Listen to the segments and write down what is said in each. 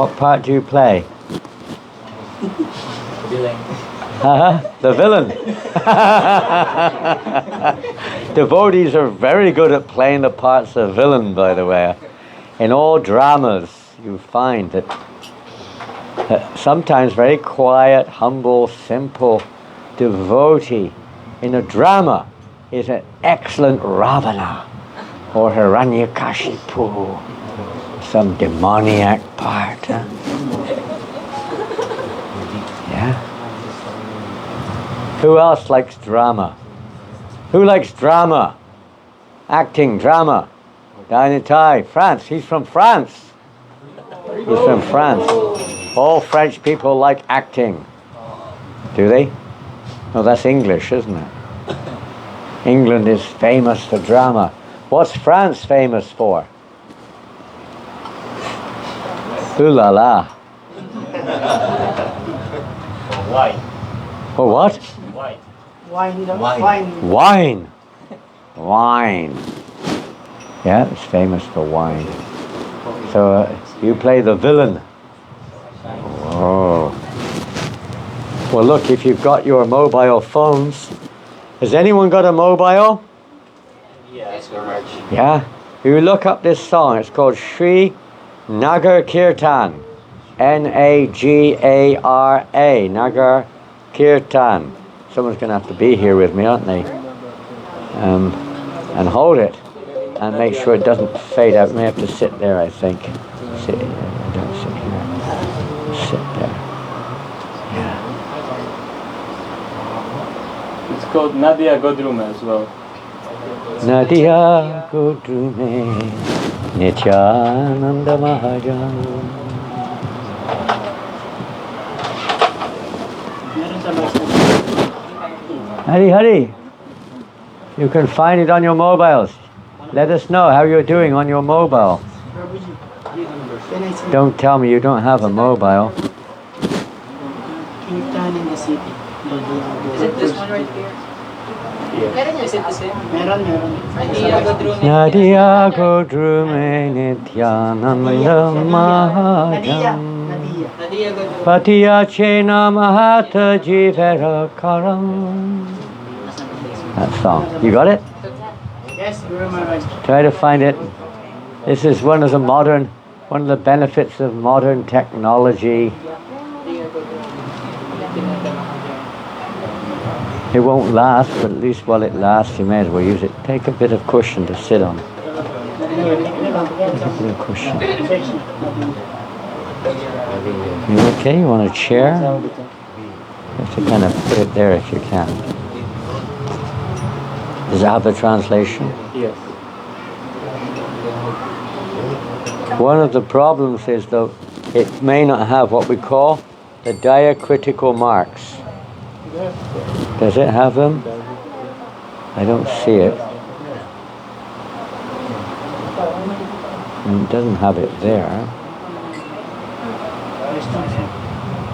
What part do you play? Villain. The villain. Devotees are very good at playing the parts of villain, by the way. In all dramas, you find that sometimes very quiet, humble, simple devotee in a drama is an excellent Ravana or Hiranyakashipu, some demoniac part. Huh? Yeah. Who else likes drama? Who likes drama? Acting, drama. Danitai, France. He's from France. He's from France. All French people like acting. Do they? No, that's English, isn't it? England is famous for drama. What's France famous for? Ooh la la. Wine. For what? Wine. Wine. Wine. Yeah, it's famous for wine. So you play the villain. Oh. Well, look, if you've got your mobile phones, has anyone got a mobile? Yes, Yeah. You look up this song. It's called Sri Nagar Kirtan. Nagara. Nagar Kirtan. Someone's going to have to be here with me, aren't they? And hold it. And make sure it doesn't fade out. I may have to sit there, I think. Sit. Don't sit here. Sit there. Yeah. It's called Nadia Godrume as well. Nadia Godrume Nityananda Mahajan. Hurry. You can find it on your mobiles. Let us know how you're doing on your mobile. Don't tell me you don't have a mobile. Kirtan in the city. Is it this one right here? Yeah. Is it the same? Meron. Nadia Godrume Nityananda Mahajan. Nadia Godrume. Patiya Chena Mahata Jivera Karam. That song. You got it? Yes, Guru Maharaj. Try to find it. This is one of the benefits of modern technology. It won't last, but at least while it lasts, you may as well use it. Take a bit of cushion to sit on. Take a bit of cushion. You okay? You want a chair? You have to kind of put it there if you can. Does it have the translation? Yes. One of the problems is, though, it may not have what we call the diacritical marks. Does it have them? I don't see it. It doesn't have it there.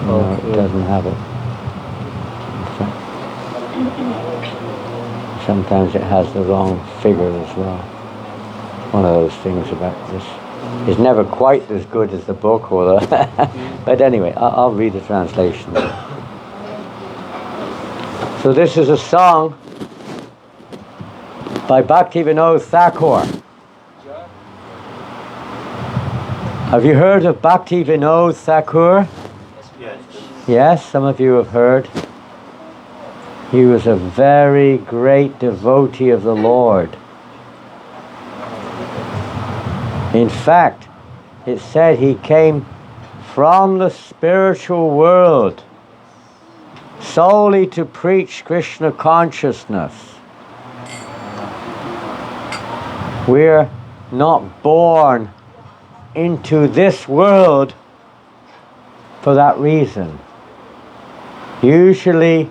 No, it doesn't have it. Sometimes it has the wrong figure as well. One of those things about this. It's never quite as good as the book, or the but anyway, I'll read the translation. So this is a song by Bhaktivinoda Thakur. Have you heard of Bhaktivinoda Thakur? Yes. Yes, some of you have heard. He was a very great devotee of the Lord. In fact, it said he came from the spiritual world solely to preach Krishna consciousness. We're not born into this world for that reason. Usually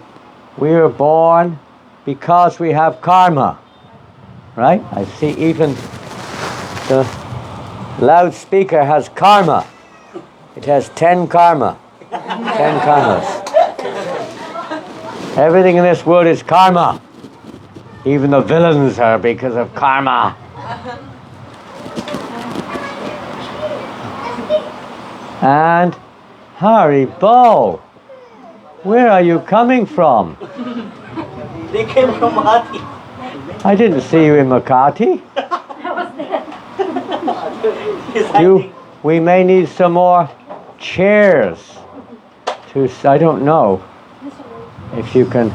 we are born because we have karma, right? I see even the loudspeaker has karma. It has 10 karma. 10 karmas. Everything in this world is karma. Even the villains are because of karma. And Haribo, where are you coming from? They came from Makati. I didn't see you in Makati. He's hiding. We may need some more chairs. I don't know if you can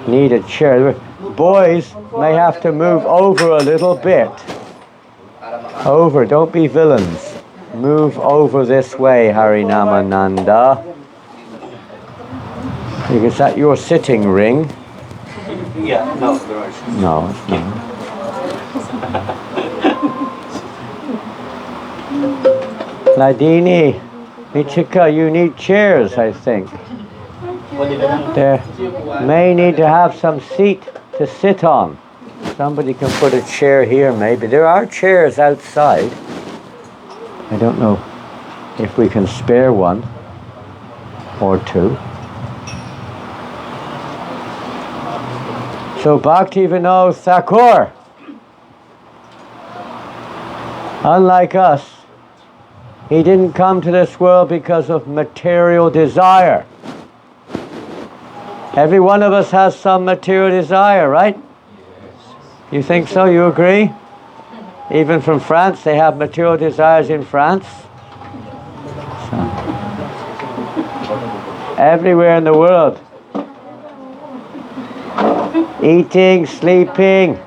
need a chair. Boys may have to move over a little bit. Over, don't be villains. Move over this way, Harinamananda. Is that your sitting ring? Yeah, no, there are. No, it's not. Ladini, Michika, you need chairs, I think. There may need to have some seat to sit on. Somebody can put a chair here, maybe. There are chairs outside. I don't know if we can spare one or two. So Bhaktivinoda Thakur, unlike us, he didn't come to this world because of material desire. Every one of us has some material desire, right? You think so? You agree? Even from France, they have material desires in France. So, everywhere in the world. Eating, sleeping,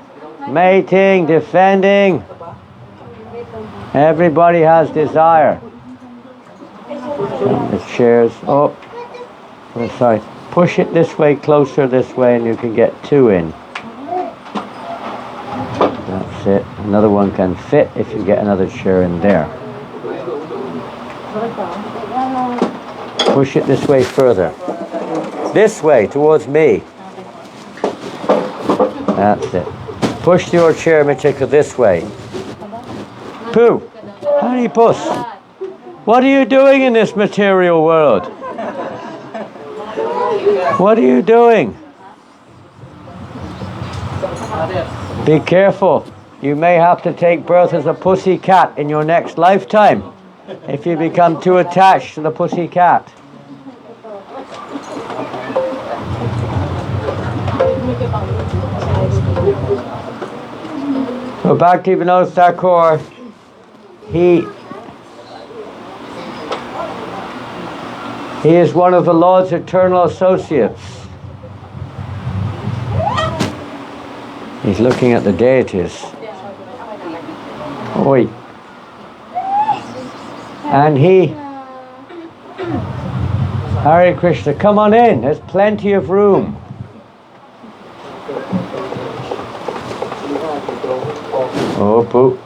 mating, defending. Everybody has desire. The chairs. Oh, sorry. Push it this way, closer this way, and you can get two in. That's it. Another one can fit if you get another chair in there. Push it this way further. This way, towards me. That's it. Push your chair, Michika, this way. Pooh, honey puss, what are you doing in this material world? What are you doing? Be careful. You may have to take birth as a pussy cat in your next lifetime if you become too attached to the pussy cat. So Bhaktivinoda Thakur, he is one of the Lord's eternal associates. He's looking at the deities. Oi. And he, Hare Krishna, come on in, there's plenty of room. Oh, poo.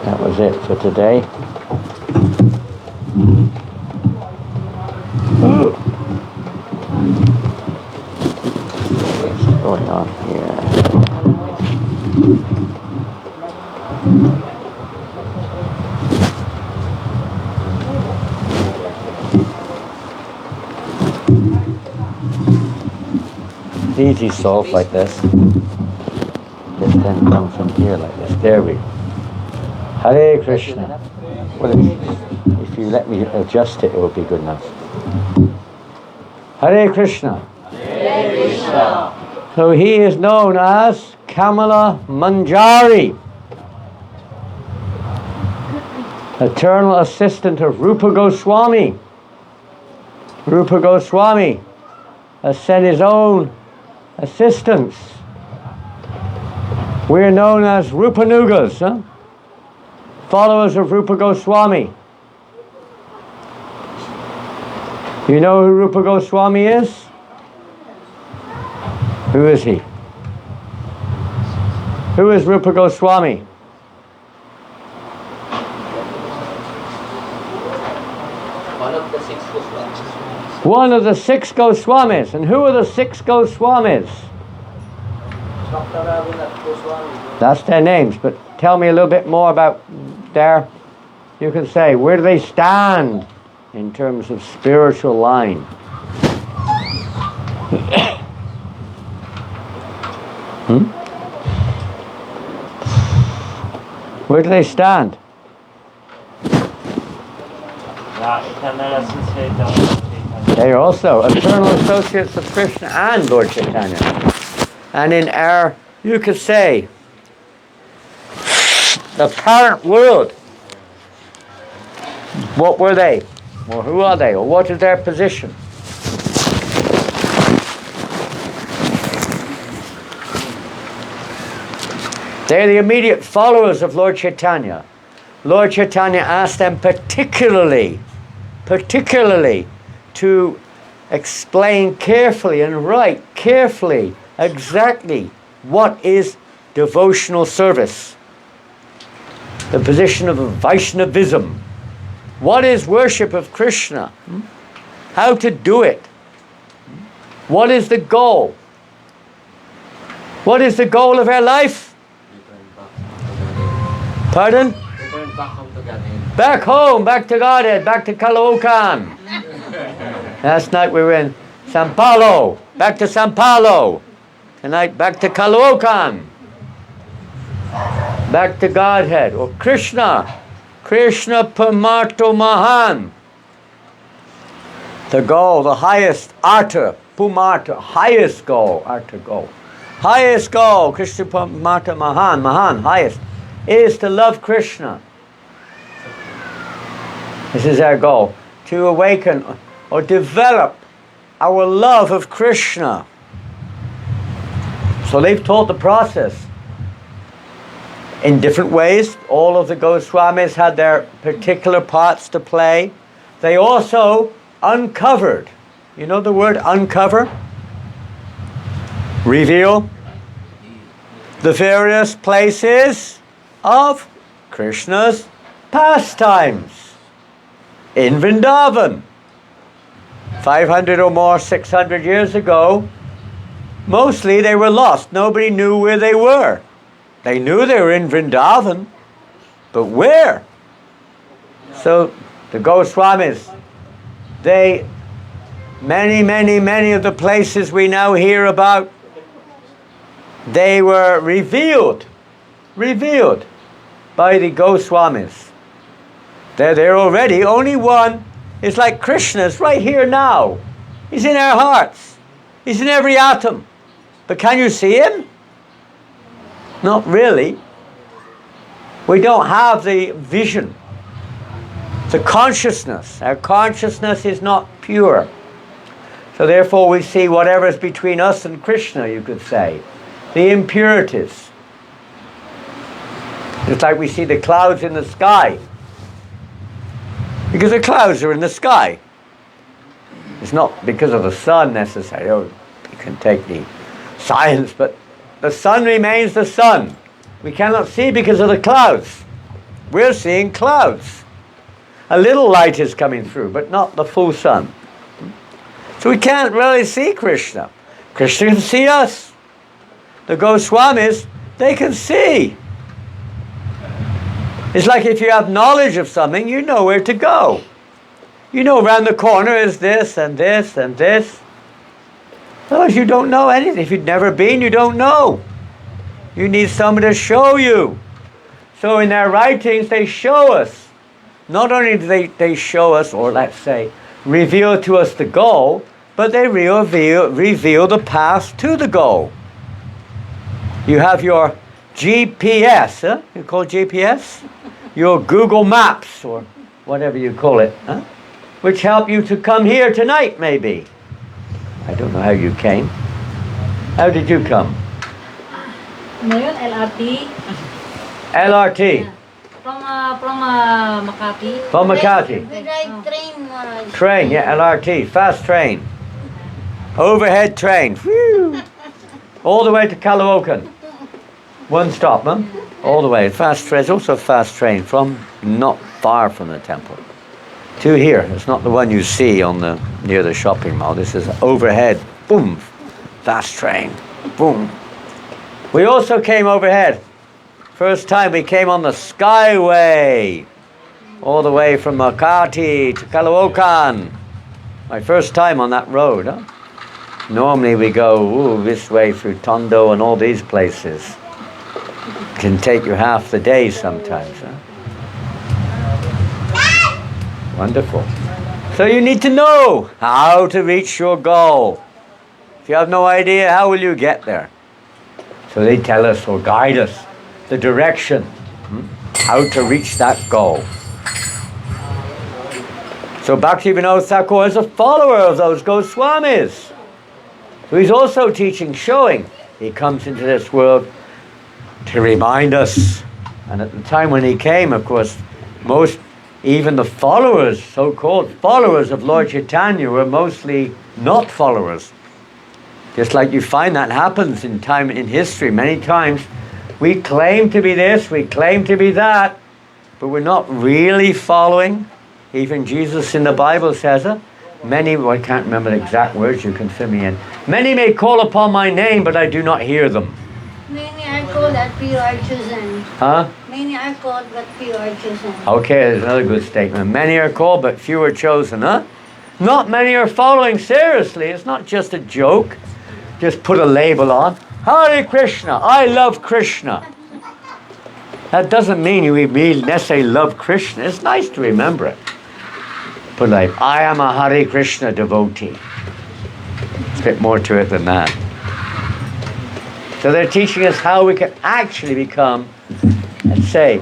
That was it for today. What's going on here? It's easy solved like this. This then comes from here like this. There we go. Hare Krishna. Well, if you let me adjust it, it will be good enough. Hare Krishna. Hare Krishna. So he is known as Kamala Manjari, eternal assistant of Rupa Goswami. Rupa Goswami has sent his own assistants. We're known as Rupanugas, huh? Followers of Rupa Goswami. You know who Rupa Goswami is? Who is he? Who is Rupa Goswami? One of the six Goswamis. One of the six Goswamis. And who are the six Goswamis? That's their names, but tell me a little bit more about their, you can say, where do they stand in terms of spiritual line? Where do they stand? Eternal associate of Chaitanya. They are also eternal associates of Krishna and Lord Chaitanya. And in our, you could say, the parent world, what were they? Or who are they? Or what is their position? They're the immediate followers of Lord Chaitanya. Lord Chaitanya asked them particularly to explain carefully and write carefully exactly what is devotional service. The position of Vaishnavism. What is worship of Krishna? How to do it? What is the goal? What is the goal of our life? Pardon? Back home, back to Godhead, back to Caloocan. Last night we were in Sao Paulo, back to Sao Paulo. Tonight back to Caloocan. Back to Godhead, or Krishna. Krishna Paramato Mahan. The goal, the highest, Artha, Pumartha, highest goal, Artha goal. Highest goal, Krishna Paramato Mahan, highest, is to love Krishna. This is our goal, to awaken or develop our love of Krishna. So they've taught the process in different ways. All of the Goswamis had their particular parts to play. They also uncovered, you know the word uncover? Reveal the various places of Krishna's pastimes in Vrindavan. 500 or more, 600 years ago, mostly they were lost. Nobody knew where they were. They knew they were in Vrindavan, but where? So the Goswamis, many of the places we now hear about, they were revealed by the Goswamis. They're there already. Only one is like Krishna's right here now. He's in our hearts. He's in every atom. But can you see him? Not really. We don't have the vision, the consciousness. Our consciousness is not pure. So therefore we see whatever is between us and Krishna, you could say. The impurities. It's like we see the clouds in the sky. Because the clouds are in the sky. It's not because of the sun necessarily. Oh, you can take the science, but the sun remains the sun. We cannot see because of the clouds. We're seeing clouds. A little light is coming through, but not the full sun. So we can't really see Krishna. Krishna can see us. The Goswamis, they can see. It's like if you have knowledge of something, you know where to go. You know around the corner is this and this and this. Otherwise you don't know anything. If you've never been, you don't know. You need someone to show you. So in their writings, they show us. Not only do they show us, or let's say, reveal to us the goal, but they reveal the path to the goal. You have your GPS, huh? You call it GPS? Your Google Maps, or whatever you call it, huh? Which help you to come here tonight, maybe. I don't know how you came. How did you come? Ngayon, LRT. LRT. Yeah. From Makati. From Makati. We drive train, Maharaj. Train, yeah, LRT. Fast train. Overhead train. Whew. All the way to Caloocan. One stop, huh? All the way. Fast train. It's also a fast train from not far from the temple to here. It's not the one you see on the near the shopping mall. This is overhead. Boom. Fast train. Boom. We also came overhead. First time we came on the Skyway. All the way from Makati to Caloocan. My first time on that road, huh? Normally we go this way through Tondo and all these places. Can take you half the day sometimes, huh? Wonderful. So you need to know how to reach your goal. If you have no idea, how will you get there? So they tell us or guide us the direction, how to reach that goal. So Bhaktivinoda Thakur is a follower of those Goswamis. So he's also teaching, showing he comes into this world to remind us. And at the time when he came, of course, even the followers, so-called followers of Lord Chaitanya, were mostly not followers. Just like you find that happens in history many times. We claim to be this, we claim to be that, but we're not really following. Even Jesus in the Bible says it. Many, I can't remember the exact words, you can fill me in. Many may call upon my name, but I do not hear them. Many are called, but few are chosen. Huh? Many are called, but few are chosen. Okay, there's another good statement. Many are called, but few are chosen, huh? Not many are following seriously. It's not just a joke. Just put a label on. Hare Krishna, I love Krishna. That doesn't mean you necessarily love Krishna. It's nice to remember it. Put like, I am a Hare Krishna devotee. It's a bit more to it than that. So they're teaching us how we can actually become, let's say,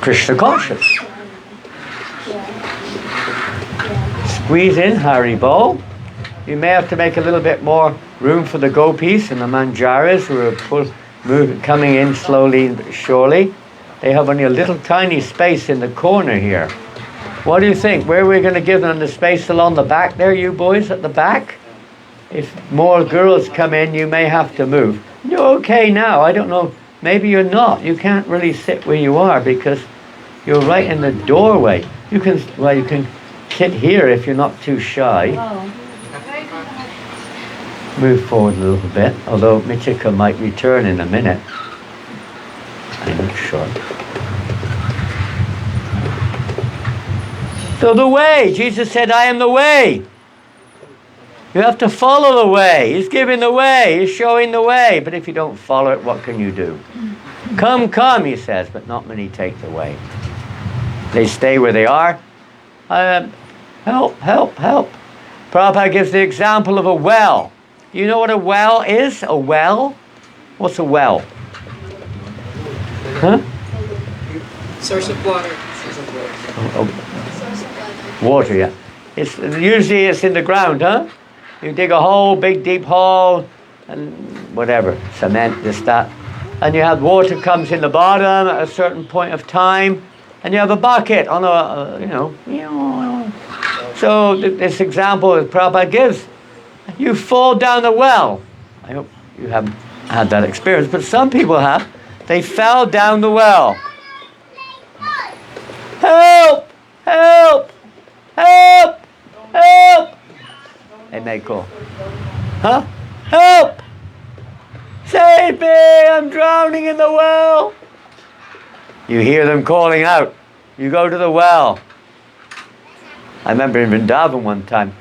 Krishna conscious. Squeeze in Haribo. You may have to make a little bit more room for the gopis and the manjaras who are coming in slowly but surely. They have only a little tiny space in the corner here. What do you think? Where are we going to give them the space along the back there, you boys at the back? If more girls come in, you may have to move. You're okay now. I don't know. Maybe you're not. You can't really sit where you are because you're right in the doorway. You can sit here if you're not too shy. Oh. Move forward a little bit, although Michika might return in a minute. I'm not sure. So the way, Jesus said, I am the way. You have to follow the way. He's giving the way. He's showing the way. But if you don't follow it, what can you do? Come, come, he says, but not many take the way. They stay where they are. Help, help, help. Prabhupada gives the example of a well. You know what a well is? A well? What's a well? Huh? Source of water. Water, yeah. Usually it's in the ground, huh? You dig a hole, big deep hole, and whatever, cement, this, that. And you have water comes in the bottom at a certain point of time, and you have a bucket on So this example that Prabhupada gives, you fall down the well. I hope you haven't had that experience, but some people have. They fell down the well. Help! Help! Help! Help! They may call. Huh? Help! Save me! I'm drowning in the well! You hear them calling out. You go to the well. I remember in Vrindavan one time,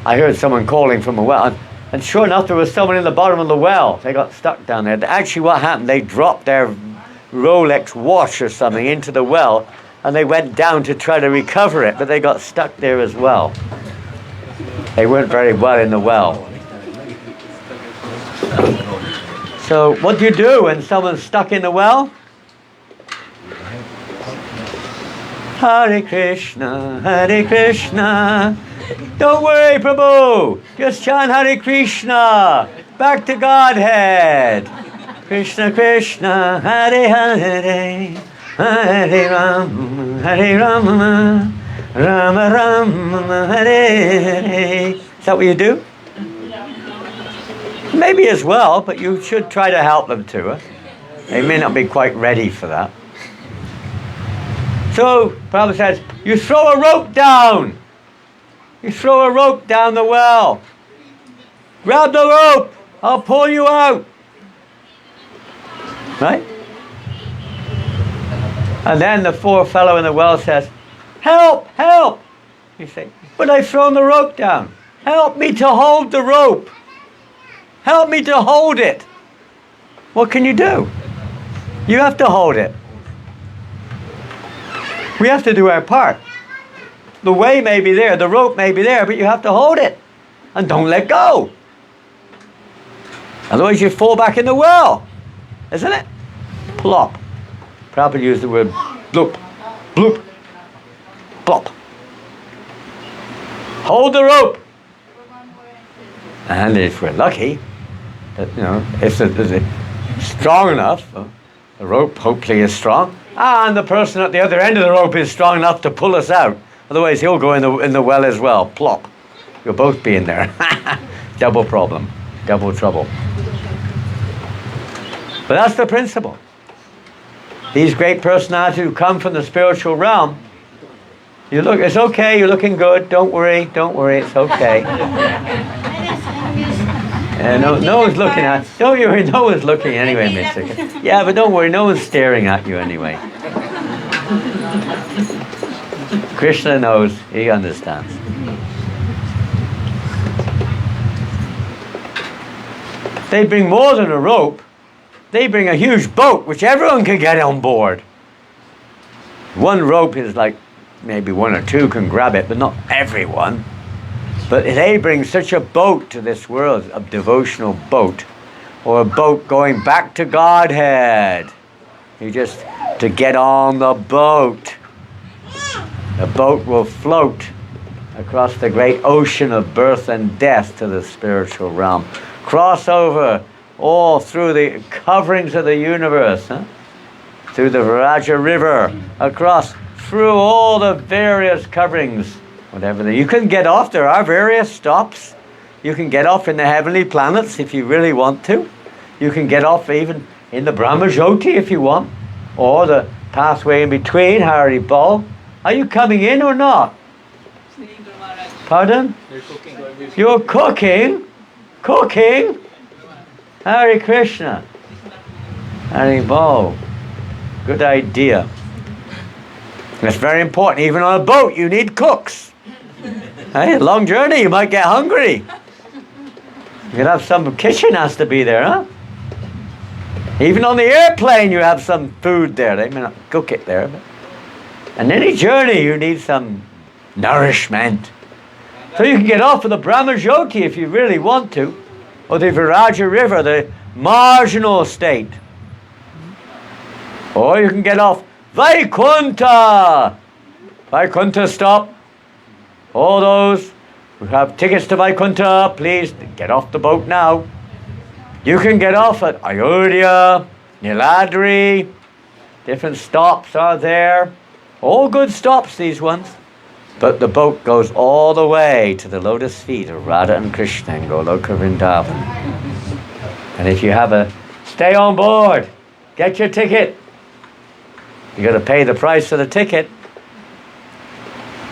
I heard someone calling from a well, and sure enough, there was someone in the bottom of the well. They got stuck down there. Actually, what happened, they dropped their Rolex watch or something into the well, and they went down to try to recover it, but they got stuck there as well. They weren't very well in the well. So, what do you do when someone's stuck in the well? Hare Krishna, Hare Krishna. Don't worry, Prabhu. Just chant Hare Krishna. Back to Godhead. Krishna, Krishna, Hare Hare. Hare Rama, Hare Rama. Rama Rama, Hare Hare. Is that what you do? Maybe as well, but you should try to help them too. They may not be quite ready for that. So, Prabhupada says, you throw a rope down. You throw a rope down the well. Grab the rope. I'll pull you out. Right? And then the poor fellow in the well says, help, help. You say, but I've thrown the rope down. Help me to hold the rope. Help me to hold it. What can you do? You have to hold it. We have to do our part. The way may be there, the rope may be there, but you have to hold it. And don't let go. Otherwise you fall back in the well. Isn't it? Plop. Prabhupada used the word bloop. Bloop. Plop. Hold the rope. And if we're lucky, that, if it's strong enough, the rope hopefully is strong, and the person at the other end of the rope is strong enough to pull us out. Otherwise he'll go in the well as well. Plop. You'll both be in there. Double problem. Double trouble. But that's the principle. These great personalities who come from the spiritual realm, you look, it's okay, you're looking good, don't worry, it's okay. No one's looking at, don't you worry, no one's looking anyway, Mr. Yeah, but don't worry, no one's staring at you anyway. Krishna knows, he understands. They bring more than a rope. They bring a huge boat which everyone can get on board. One rope is like maybe one or two can grab it, but not everyone. But they bring such a boat to this world, a devotional boat, or a boat going back to Godhead. You just to get on the boat. The boat will float across the great ocean of birth and death to the spiritual realm. Cross over all through the coverings of the universe, through the Viraja River, across through all the various coverings, whatever. You can get off, there are various stops. You can get off in the heavenly planets if you really want to. You can get off even in the Brahmajyoti if you want, or the pathway in between, Hari Bol. Are you coming in or not? Pardon? You're cooking? Cooking? Hare Krishna. Hare Bol. Good idea. That's very important. Even on a boat, you need cooks. Hey, long journey, you might get hungry. You can have some kitchen has to be there, huh? Even on the airplane, you have some food there. They may not cook it there, but on any journey, you need some nourishment. So you can get off of the Brahmajyoti if you really want to, or the Viraja River, the marginal state. Or you can get off Vaikunta. Vaikunta stop. All those who have tickets to Vaikunta, please get off the boat now. You can get off at Ayodhya, Niladri. Different stops are there. All good stops, these ones. But the boat goes all the way to the lotus feet of Radha and Krishna in Goloka Vrindavan. And if you have stay on board, get your ticket. You got to pay the price for the ticket.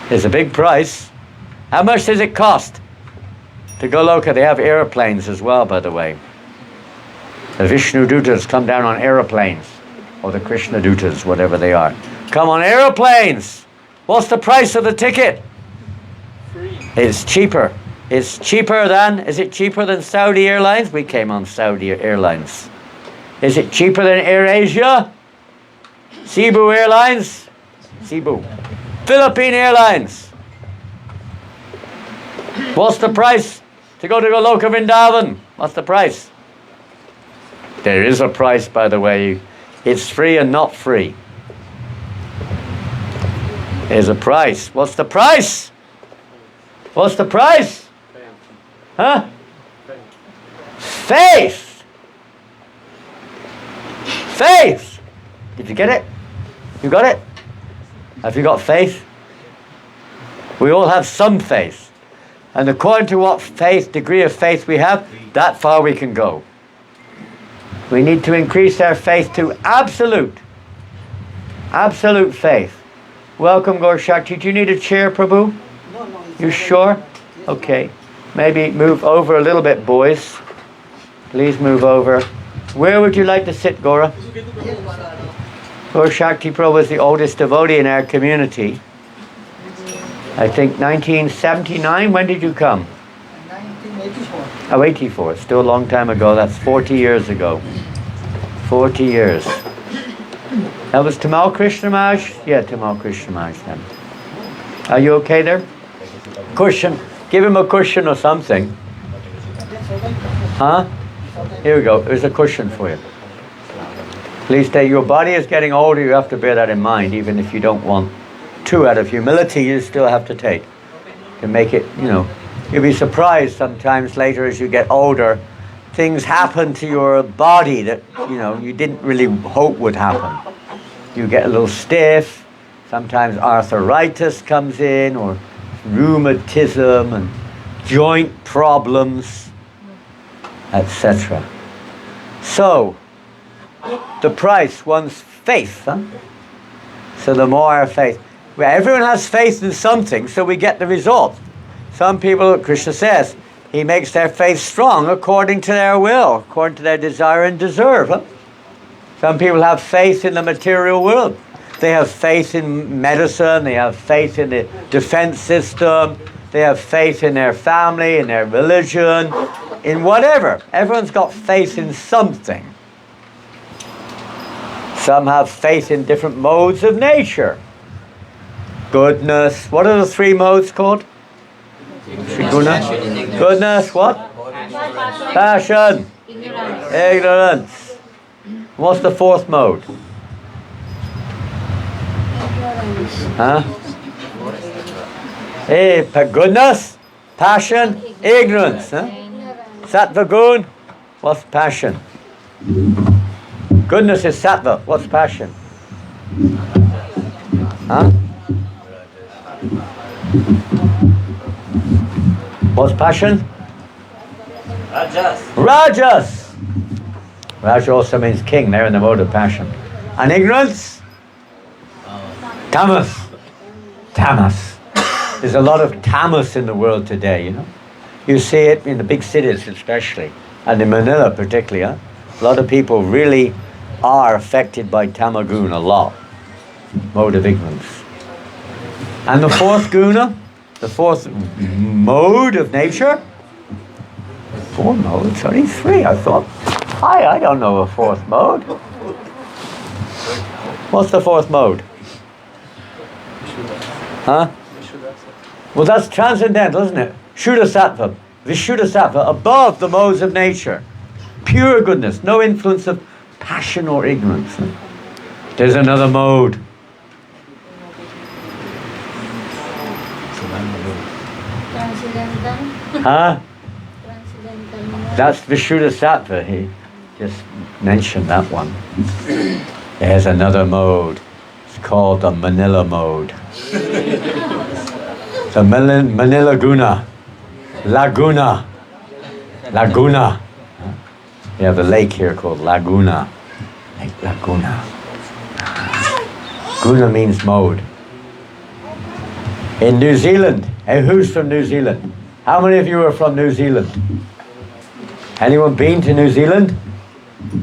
It's a big price. How much does it cost to Goloka? They have airplanes as well, by the way. The Vishnu Dutas come down on airplanes, or the Krishna Dutas, whatever they are. Come on airplanes. What's the price of the ticket? Free. It's cheaper. Is it cheaper than Saudi Airlines? We came on Saudi Airlines. Is it cheaper than AirAsia? Cebu Airlines? Cebu. Philippine Airlines. What's the price to go to Goloka Vrindavan? What's the price? There is a price, by the way. It's free and not free. There's a price. What's the price? What's the price? Huh? Faith. Faith. Did you get it? You got it? Have you got faith? We all have some faith. And according to what degree of faith we have, that far we can go. We need to increase our faith to absolute faith. Welcome, Gaur Shakti. Do you need a chair, Prabhu? No. You sure? Okay. Maybe move over a little bit, boys. Please move over. Where would you like to sit, Gora? Gaur Shakti Prabhu is the oldest devotee in our community. I think 1979. When did you come? 1984. Oh, 84. Still a long time ago. That's 40 years ago. 40 years. That was Tamal Krishna Maharaj? Yeah, Tamal Krishna Maharaj then. Are you okay there? Cushion. Give him a cushion or something. Huh? Here we go. There's a cushion for you. Please stay. Your body is getting older. You have to bear that in mind. Even if you don't want to, out of humility, you still have to take. To make it, you'll be surprised sometimes later as you get older. Things happen to your body that, you didn't really hope would happen. You get a little stiff. Sometimes arthritis comes in, or rheumatism and joint problems, etc. So, the price, one's faith. Huh? So the more our faith. Well, everyone has faith in something, so we get the result. Some people, Krishna says, he makes their faith strong according to their will, according to their desire and deserve. Huh? Some people have faith in the material world. They have faith in medicine, they have faith in the defense system, they have faith in their family, in their religion, in whatever. Everyone's got faith in something. Some have faith in different modes of nature. Goodness. What are the three modes called? Triguna. Goodness. What? Passion. Ignorance. What's the fourth mode? Huh? Goodness. Passion. Ignorance. Huh? Sattva gun. What's passion? Goodness is sattva. What's passion? Huh? What's passion? Rajas. Rajas. Rajas also means king. They're in the mode of passion. And ignorance? Tamas. Tamas. There's a lot of tamas in the world today, You see it in the big cities especially, and in Manila particularly. Huh? A lot of people really are affected by tamagun a lot. Mode of ignorance. And the fourth guna, the fourth mode of nature? 4 modes, only 3. I thought, I don't know a fourth mode. What's the fourth mode? Huh? Well, that's transcendental, isn't it? Shuddha-sattva, Vishuddha-sattva, above the modes of nature. Pure goodness, no influence of passion or ignorance. There's another mode. Transcendental. Huh? Transcendental. That's Vishuddha-sattva. He just mentioned that one. There's another mode. It's called the Manila mode. The Manila guna. Laguna. Laguna. We have a lake here called Laguna. Lake Laguna. Guna means mode. In New Zealand, hey, who's from New Zealand? How many of you are from New Zealand? Anyone been to New Zealand?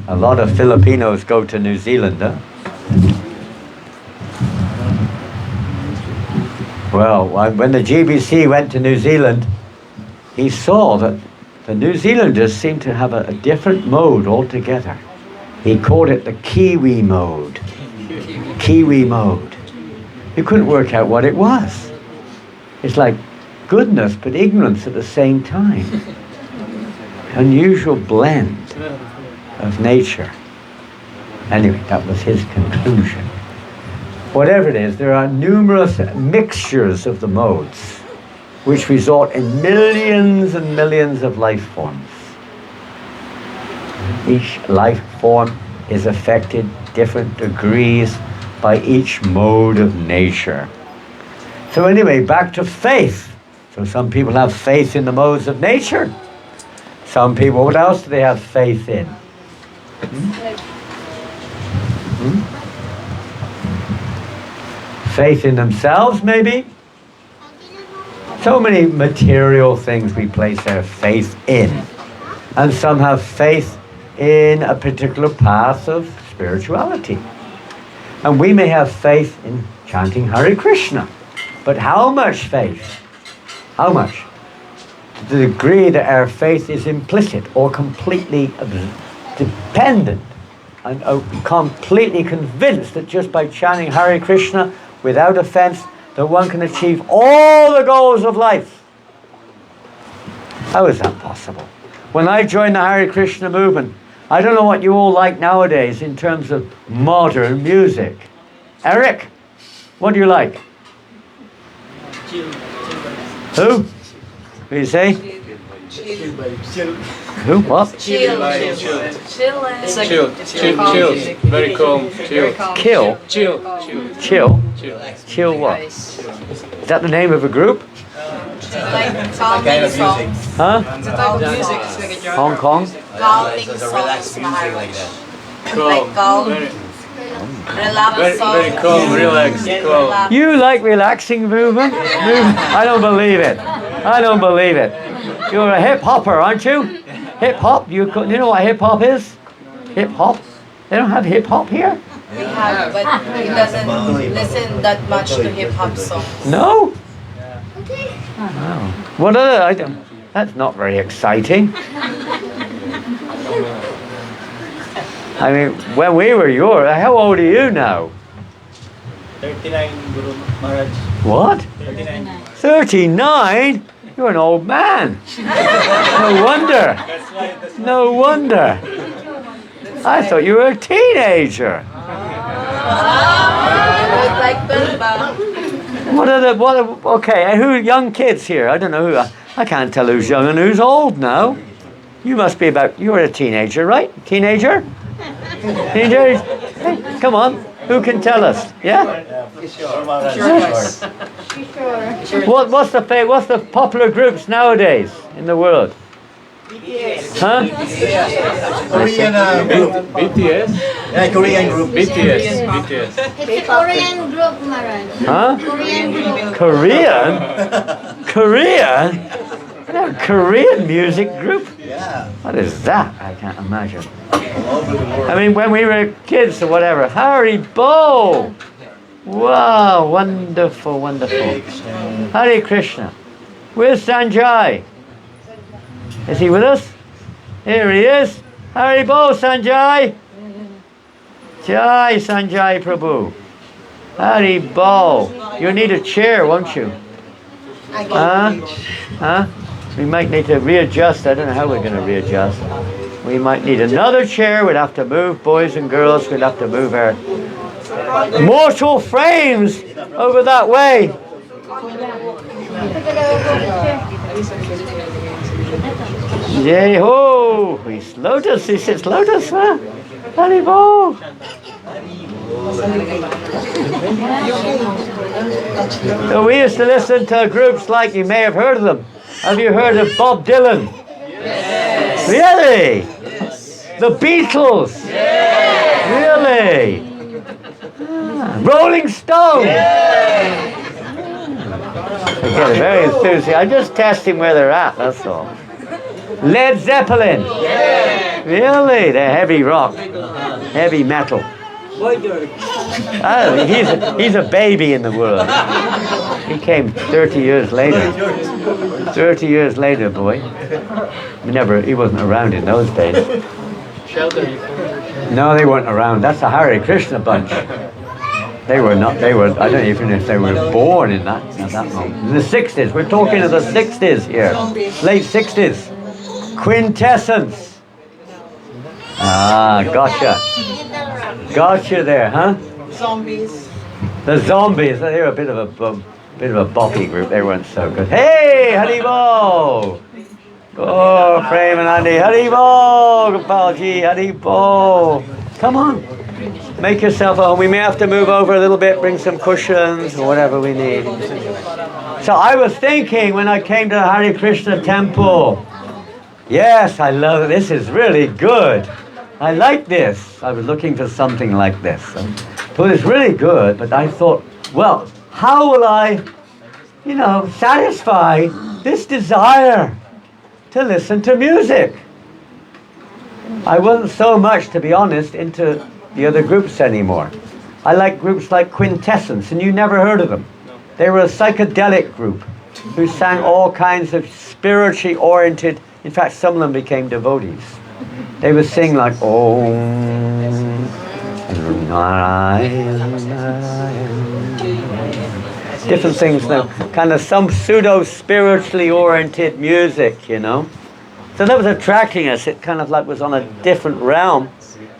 A lot of Filipinos go to New Zealand, huh? Well, when the GBC went to New Zealand, he saw that the New Zealanders seemed to have a different mode altogether. He called it the Kiwi mode. Kiwi mode. He couldn't work out what it was. It's like goodness but ignorance at the same time. Unusual blend of nature. Anyway, that was his conclusion. Whatever it is, there are numerous mixtures of the modes which result in millions and millions of life forms. Each life form is affected different degrees by each mode of nature. So anyway, back to faith. So some people have faith in the modes of nature. Some people, what else do they have faith in? Faith in themselves, maybe? So many material things we place our faith in. And some have faith in a particular path of spirituality. And we may have faith in chanting Hare Krishna. But how much faith? How much? To the degree that our faith is implicit or completely dependent and completely convinced that just by chanting Hare Krishna without offense, that one can achieve all the goals of life. How is that possible? When I joined the Hare Krishna movement, I don't know what you all like nowadays in terms of modern music. Eric, what do you like? Who? What do you say? Who? What? Chill. It's like Chill. Very calm. Chill. Kill? Chill. Chill? Chill. Chill what? Nice. Is that the name of a group? Like calming songs. Huh? It's a type of music. It's like a genre. Hong Kong? Calming songs, Maharaj. Like calm, relaxed Very songs. calm, relaxed, calm. You like relaxing movement? I don't believe it. I don't believe it. You're a hip hopper, aren't you? Hip hop? You know what hip hop is? Hip hop? They don't have hip hop here? We have, but he doesn't listen that much to hip hop songs. No? Wow. What other? I don't. That's not very exciting. I mean, when we were how old are you now? 39, Guru Maharaj. What? 39. 39? You're an old man. No wonder. No wonder. I thought you were a teenager. Like Belba. Okay, who young kids here? I don't know who. I can't tell who's young and who's old now. You must be you were a teenager, right? Teenager? Teenager? Hey, come on. Who can tell us? Yeah? What's the popular groups nowadays in the world? Huh? Korean group. BTS? Yeah, Korean group. BTS. It's a Korean group, Maran. Huh? Korean group. Korean? Korean? A Korean music group? Yeah. What is that? I can't imagine. All over the world. I mean, when we were kids or whatever, Haribo! Wow, wonderful, wonderful. Hare Krishna. Where's Sanjay? Is he with us? Here he is. Haribo, Sanjay. Jai Sanjay Prabhu. Haribo. You need a chair, won't you? Huh? Huh? We might need to readjust. I don't know how we're going to readjust. We might need another chair. We'd have to move, boys and girls. We'd have to move our mortal frames over that way. Yay ho! He's Lotus. He sits Lotus, huh? Haribo. So we used to listen to groups like, you may have heard of them. Have you heard of Bob Dylan? Yes. Really? Yes. The Beatles? Yes. Really? Rolling Stones? Yes. I get very enthusiastic. I'm just testing where they're at, that's all. Led Zeppelin? Yes. Really? They're heavy rock, heavy metal. He's a baby in the world. He came 30 years later. 30 years later, boy. He wasn't around in those days. No, they weren't around. That's the Hare Krishna bunch. They were not. I don't even know if they were born in that moment. In the 60s. We're talking of the 60s here. Late 60s. Quintessence. Ah, gotcha. Gotcha there, huh? Zombies. The Zombies. They were a bit of a boppy group. They weren't so good. Hey, Haribo! Oh, Prem and Andy. Haribo! Gopalji, Haribo! Come on. Make yourself at home. We may have to move over a little bit, bring some cushions or whatever we need. So I was thinking when I came to the Hare Krishna temple, yes, I love it. This is really good. I like this. I was looking for something like this. So it's really good, but I thought, well, how will I, satisfy this desire to listen to music? I wasn't so much, to be honest, into the other groups anymore. I like groups like Quintessence, and you never heard of them. They were a psychedelic group who sang all kinds of spiritually oriented, in fact, some of them became devotees. They would sing like, Om Narayan Narayan. different things now, kind of some pseudo-spiritually oriented music, you know. So that was attracting us. It kind of like was on a different realm.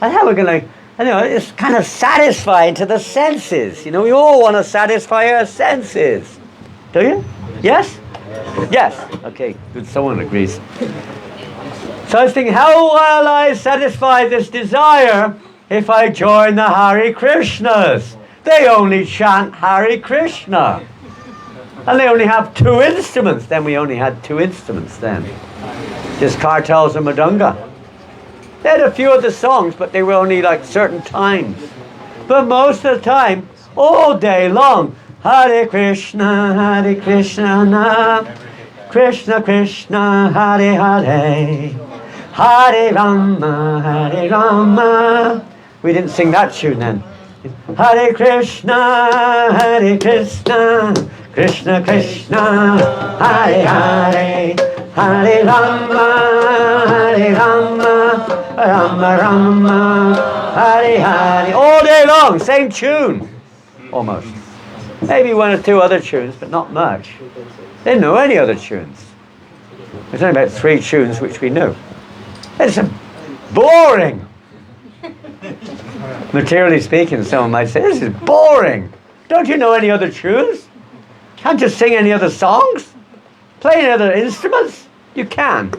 And how we're going to, you know, it's kind of satisfying to the senses. You know, we all want to satisfy our senses. Do you? Yes? Yes. Okay, good. Someone agrees. So I was thinking, how will I satisfy this desire if I join the Hare Krishnas? They only chant Hare Krishna. And they only have 2 instruments. Then we only had 2 instruments then. Just kartals and mridanga. They had a few of the songs, but they were only like certain times. But most of the time, all day long, Hare Krishna, Krishna Krishna, Hare Hare, Hare Rama. We didn't sing that tune then. Hare Krishna, Krishna Krishna, Hare Hare, Hare Rama, Rama Rama, Hare Hare. All day long, same tune. Almost. Maybe 1 or 2 other tunes, but not much. They didn't know any other tunes. There's only about 3 tunes which we knew. It's boring. Materially speaking, someone might say, this is boring. Don't you know any other tunes? Can't you sing any other songs? Play any other instruments? You can.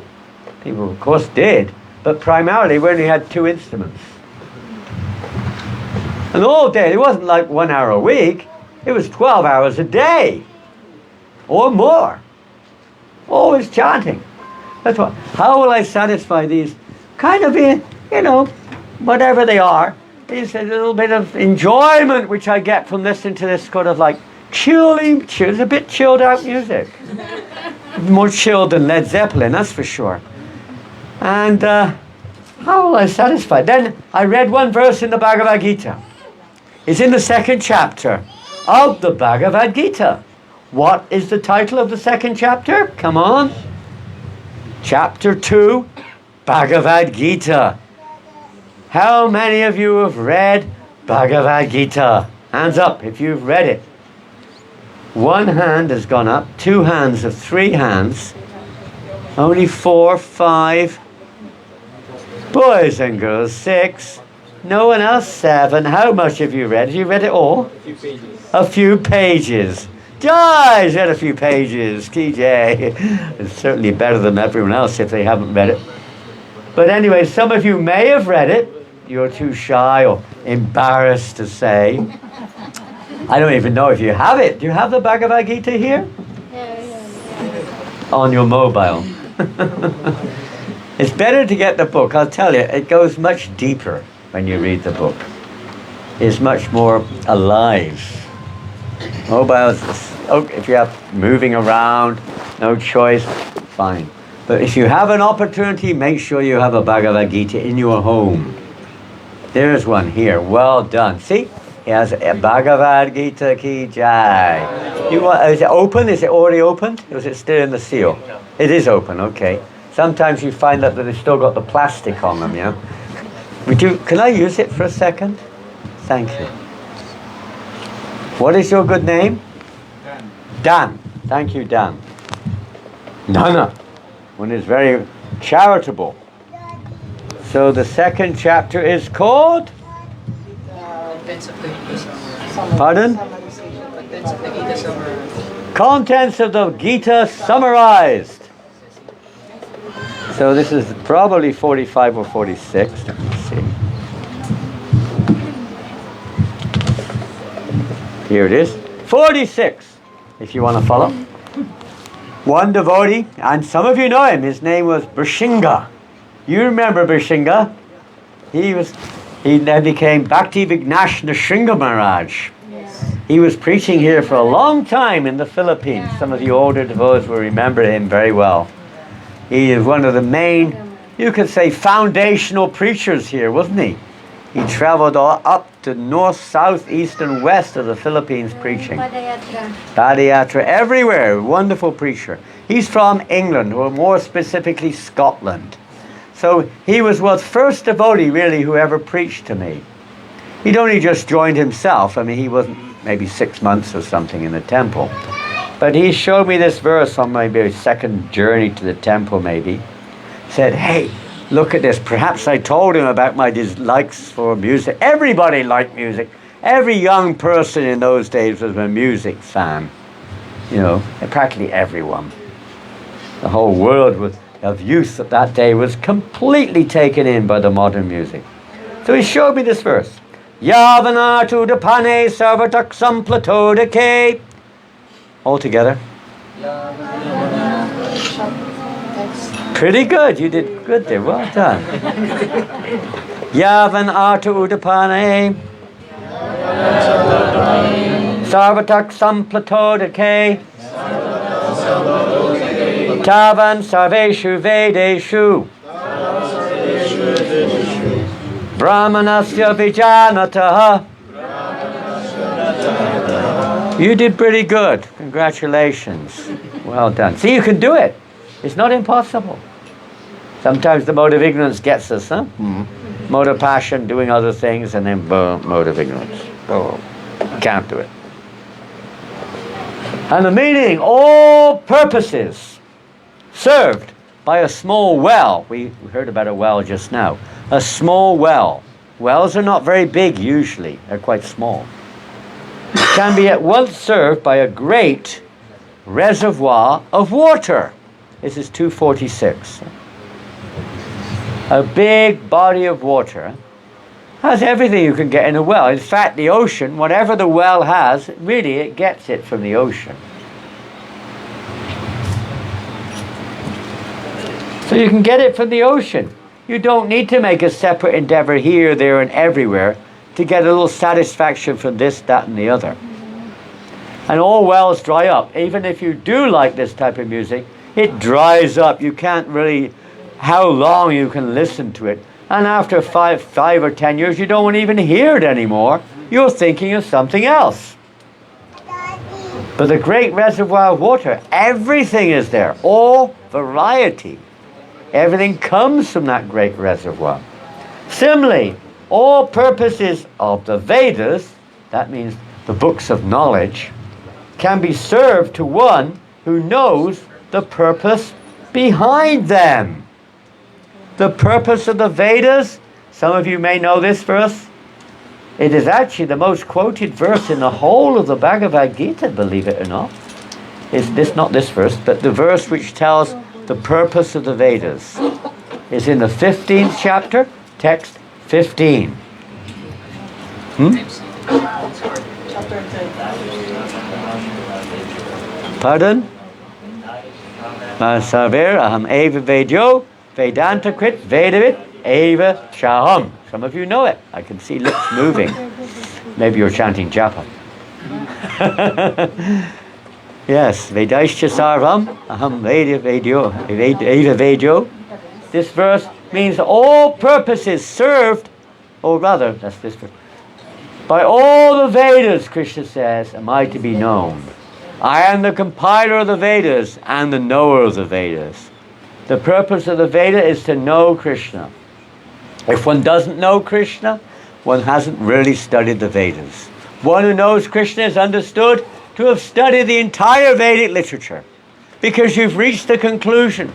People, of course, did. But primarily, we only had 2 instruments. And all day, it wasn't like 1 hour a week. It was 12 hours a day. Or more. Always chanting. That's what. How will I satisfy these kind of, you know, whatever they are? It's a little bit of enjoyment which I get from listening to this sort of like it's a bit chilled out music. More chilled than Led Zeppelin, that's for sure. And how will I satisfy? Then I read one verse in the Bhagavad Gita. It's in the 2nd chapter of the Bhagavad Gita. What is the title of the 2nd chapter? Come on. Chapter 2, Bhagavad Gita. How many of you have read Bhagavad Gita? Hands up if you've read it. 1 hand has gone up, 2 hands of 3 hands, only 4, 5, boys and girls 6, no one else 7. How much have you read? Have you read it all? A few pages. Jai's read a few pages. TJ. It's certainly better than everyone else if they haven't read it. But anyway, some of you may have read it. You're too shy or embarrassed to say. I don't even know if you have it. Do you have the Bhagavad Gita here? On your mobile. It's better to get the book. I'll tell you, it goes much deeper when you read the book. It's much more alive. Mobiles, if you have moving around, no choice, fine. But if you have an opportunity, make sure you have a Bhagavad Gita in your home. There's one here. Well done. See? He has a Bhagavad Gita ki jai. Is it open? Is it already opened? Or is it still in the seal? It is open, okay. Sometimes you find that they've still got the plastic on them, yeah? Can I use it for a second? Thank you. What is your good name? Dan. Thank you, Dan. Nana. One is very charitable. So the 2nd chapter is called? Pardon? Contents of the Gita summarized. So this is probably 45 or 46. Let me see. Here it is. 46, if you want to follow. One devotee, and some of you know him. His name was Brishinga. You remember Brishinga? He then became Bhakti Vignash Nrsimha Maharaj. Yes. He was preaching here for a long time in the Philippines. Some of you older devotees will remember him very well. He is one of the main, you could say, foundational preachers here, wasn't he? He traveled all up to north, south, east, and west of the Philippines preaching. Padayatra, everywhere. Wonderful preacher. He's from England, or more specifically Scotland. So he was the first devotee, really, who ever preached to me. He'd only just joined himself. I mean, he wasn't maybe 6 months or something in the temple. But he showed me this verse on maybe a second journey to the temple maybe. Said, hey, look at this. Perhaps I told him about my dislikes for music. Everybody liked music. Every young person in those days was a music fan. You know, and practically everyone. The whole world of youth at that day was completely taken in by the modern music. So he showed me this verse. Yavanatu de pane sarvataksam plateau de ke. All together. Pretty good. You did good there. Well done. Yavan atu udapane sarvataksam plateau de ke. Tavan sarveshu vedeshu Brahmanasya vijanataha. You did pretty good. Congratulations. Well done. See, you can do it. It's not impossible. Sometimes the mode of ignorance gets us, huh? Mode of passion, doing other things, and then boom, mode of ignorance. Oh, can't do it. And the meaning, all purposes served by a small well. We heard about a well just now. A small well. Wells are not very big usually. They're quite small. Can be at once served by a great reservoir of water. This is 246. A big body of water has everything you can get in a well. In fact, the ocean, whatever the well has, really it gets it from the ocean. So you can get it from the ocean. You don't need to make a separate endeavor here, there, and everywhere to get a little satisfaction from this, that, and the other. And all wells dry up. Even if you do like this type of music, it dries up. You can't really, how long you can listen to it. And after 5 or 10 years, you don't even hear it anymore. You're thinking of something else. But the great reservoir of water, everything is there. All variety. Everything comes from that great reservoir. Similarly, all purposes of the Vedas, that means the books of knowledge, can be served to one who knows the purpose behind them. The purpose of the Vedas, some of you may know this verse. It is actually the most quoted verse in the whole of the Bhagavad Gita, believe it or not. It's this, not this verse, but the verse which tells the purpose of the Vedas is in the 15th chapter, text 15. Pardon? Saver aham eva vedyo vedanta krit vedavit eva shaham. Some of you know it. I can see lips moving. Maybe you're chanting japa. Yes, Vedaischa sarvam aham veda vedyo eva vedyo. This verse means all purposes served, or rather, that's this verse. By all the Vedas, Krishna says, am I to be known. I am the compiler of the Vedas and the knower of the Vedas. The purpose of the Veda is to know Krishna. If one doesn't know Krishna, one hasn't really studied the Vedas. One who knows Krishna is understood to have studied the entire Vedic literature, because you've reached the conclusion.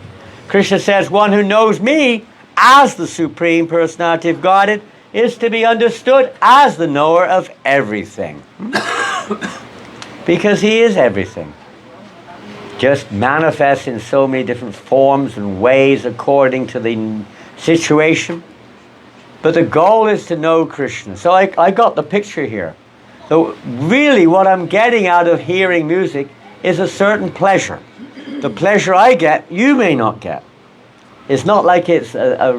Krishna says, one who knows me as the Supreme Personality of Godhead is to be understood as the knower of everything. Because he is everything. Just manifests in so many different forms and ways according to the situation. But the goal is to know Krishna. So I got the picture here. So really what I'm getting out of hearing music is a certain pleasure. The pleasure I get, you may not get. It's not like it's a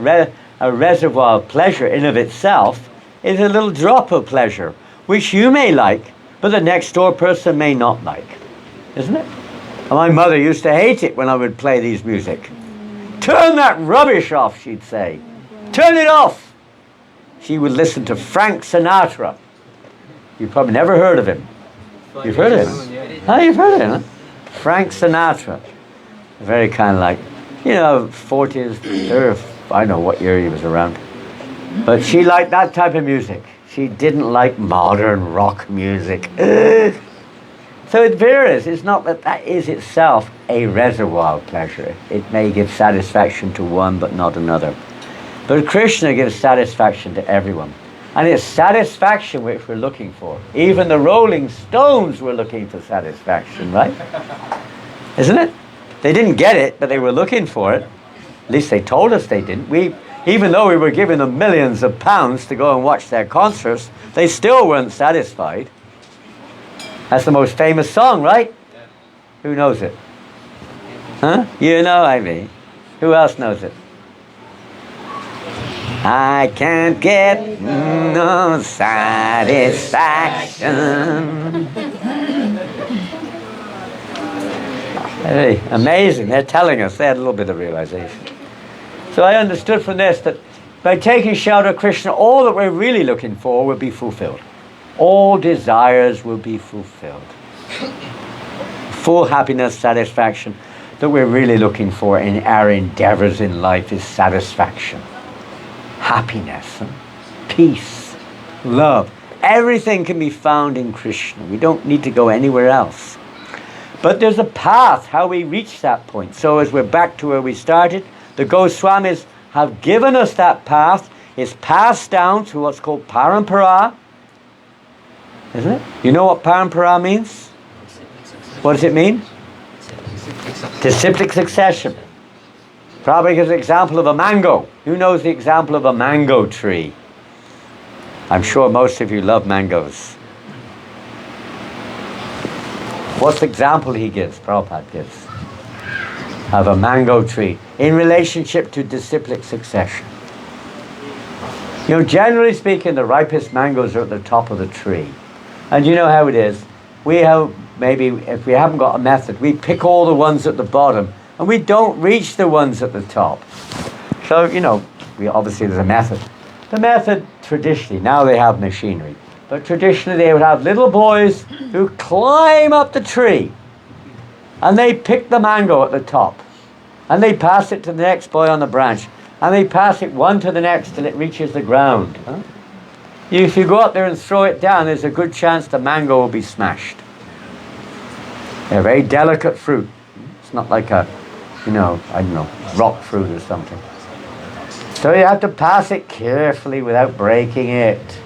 reservoir of pleasure in of itself. It's a little drop of pleasure, which you may like, but the next door person may not like. Isn't it? And my mother used to hate it when I would play these music. Turn that rubbish off, she'd say. Turn it off. She would listen to Frank Sinatra. You've probably never heard of him. You've heard of him? Oh, you've heard of him, huh? Frank Sinatra. Very kind of like, 40s, I don't know what year he was around. But she liked that type of music. She didn't like modern rock music. So it varies. It's not that that is itself a reservoir of pleasure. It may give satisfaction to one but not another. But Krishna gives satisfaction to everyone. And it's satisfaction which we're looking for. Even the Rolling Stones were looking for satisfaction, right? Isn't it? They didn't get it, but they were looking for it. At least they told us they didn't. Even though we were giving them millions of pounds to go and watch their concerts, they still weren't satisfied. That's the most famous song, right? Yeah. Who knows it? Huh? You know, I mean. Who else knows it? I can't get no satisfaction. Hey, amazing. They're telling us. They had a little bit of realization. So I understood from this that by taking shelter of Krishna, all that we're really looking for will be fulfilled. All desires will be fulfilled. Full happiness, satisfaction that we're really looking for in our endeavors in life is satisfaction. Happiness, peace, love. Everything can be found in Krishna. We don't need to go anywhere else. But there's a path how we reach that point. So as we're back to where we started, the Goswamis have given us that path. It's passed down to what's called parampara. Isn't it? You know what parampara means? What does it mean? Disciplic succession. Probably gives an example of a mango. Who knows the example of a mango tree? I'm sure most of you love mangoes. What's the example he gives, Prabhupada gives, of a mango tree in relationship to disciplic succession? You know, generally speaking, the ripest mangoes are at the top of the tree. And you know how it is. We have, maybe, if we haven't got a method, we pick all the ones at the bottom and we don't reach the ones at the top. So, you know, obviously there's a method. The method, traditionally, now they have machinery, but traditionally they would have little boys who climb up the tree and they pick the mango at the top and they pass it to the next boy on the branch and they pass it one to the next till it reaches the ground. If you go up there and throw it down, there's a good chance the mango will be smashed. They're a very delicate fruit. It's not like a, you know, I don't know, rock fruit or something. So you have to pass it carefully without breaking it.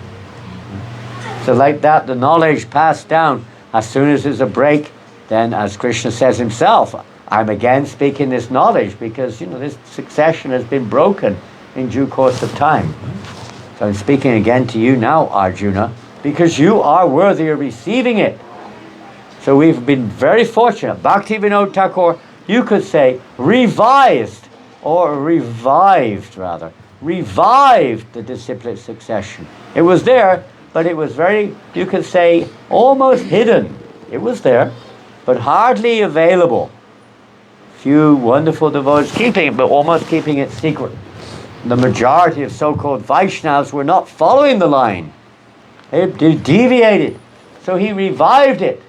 So like that, the knowledge passed down. As soon as there's a break, then as Krishna says himself, I'm again speaking this knowledge because, you know, this succession has been broken in due course of time. So I'm speaking again to you now, Arjuna, because you are worthy of receiving it. So we've been very fortunate. Bhaktivinoda Thakur, you could say, revived the disciplic succession. It was there, but it was very, you could say, almost hidden. It was there, but hardly available. Few wonderful devotees keeping it, but almost keeping it secret. The majority of so-called Vaishnavas were not following the line. They deviated. So he revived it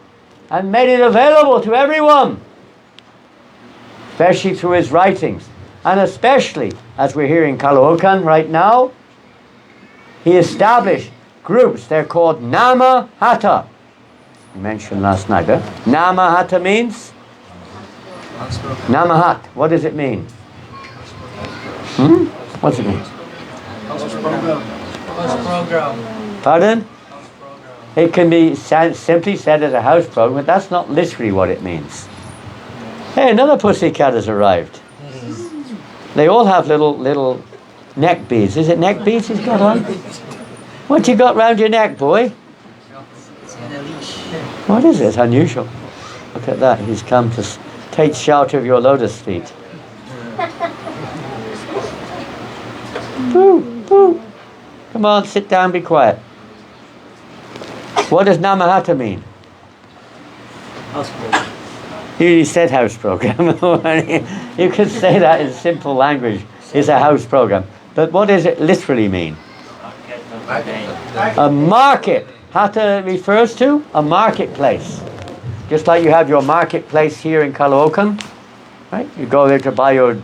and made it available to everyone, especially through his writings. And especially, as we're hearing Caloocan right now, he established groups. They're called Nama Hatha. I mentioned last night. Nama Hatha means? Namahat. What does it mean? What's it mean? House program. Pardon? It can be simply said as a house program, but that's not literally what it means. Hey, another pussycat has arrived. They all have little neck beads. Is it neck beads he's got on? What you got round your neck, boy? What is it? It's unusual. Look at that. He's come to take shelter of your lotus feet. Boo, boo. Come on, sit down, be quiet. What does Namahata mean? House program. You said house program. You could say that in simple language. It's a house program. But what does it literally mean? A market. Hatha refers to a marketplace. Just like you have your marketplace here in Caloocan, right? You go there to buy your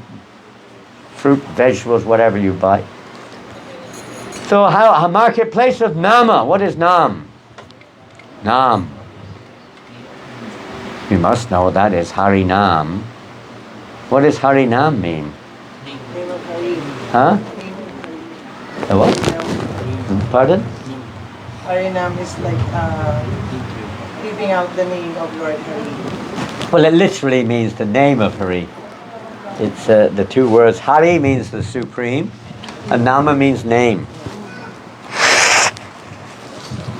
fruit, vegetables, whatever you buy. So how a marketplace of Nama. What is Nam? Nam. You must know what that is. Harinam. What does Harinam mean? Huh? The what? Pardon? Harinam is like giving out the name of Lord Hari. Well, it literally means the name of Hari. It's the two words. Hari means the supreme, and Nama means name.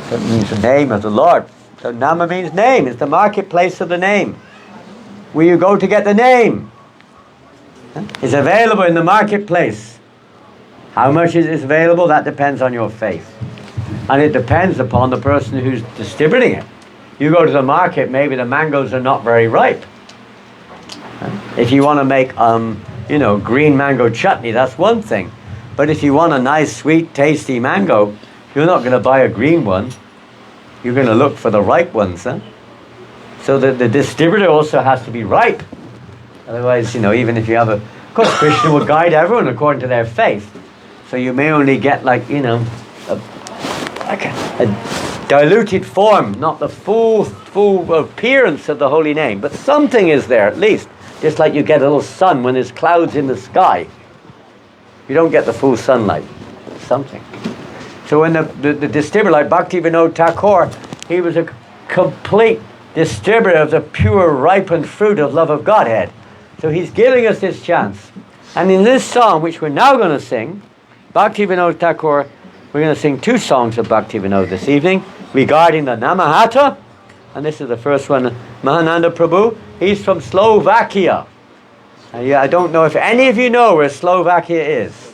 So it means the name of the Lord. So Nama means name. It's the marketplace of the name. Where you go to get the name. It's available in the marketplace. How much is available? That depends on your faith. And it depends upon the person who's distributing it. You go to the market, maybe the mangoes are not very ripe. If you want to make, green mango chutney, that's one thing. But if you want a nice, sweet, tasty mango, you're not going to buy a green one. You're going to look for the ripe ones. So the distributor also has to be ripe. Otherwise, even if you have of course, Krishna will guide everyone according to their faith. So you may only get a diluted form, not the full appearance of the holy name, but something is there at least. Just like you get a little sun when there's clouds in the sky. You don't get the full sunlight. Something. So when the distributor, like Bhaktivinoda Thakur, he was a complete distributor of the pure ripened fruit of love of Godhead. So he's giving us this chance. And in this song, which we're now going to sing, Bhaktivinoda Thakur, we're going to sing two songs of Bhaktivinoda this evening regarding the Namahata. And this is the first one, Mahananda Prabhu. He's from Slovakia. I don't know if any of you know where Slovakia is.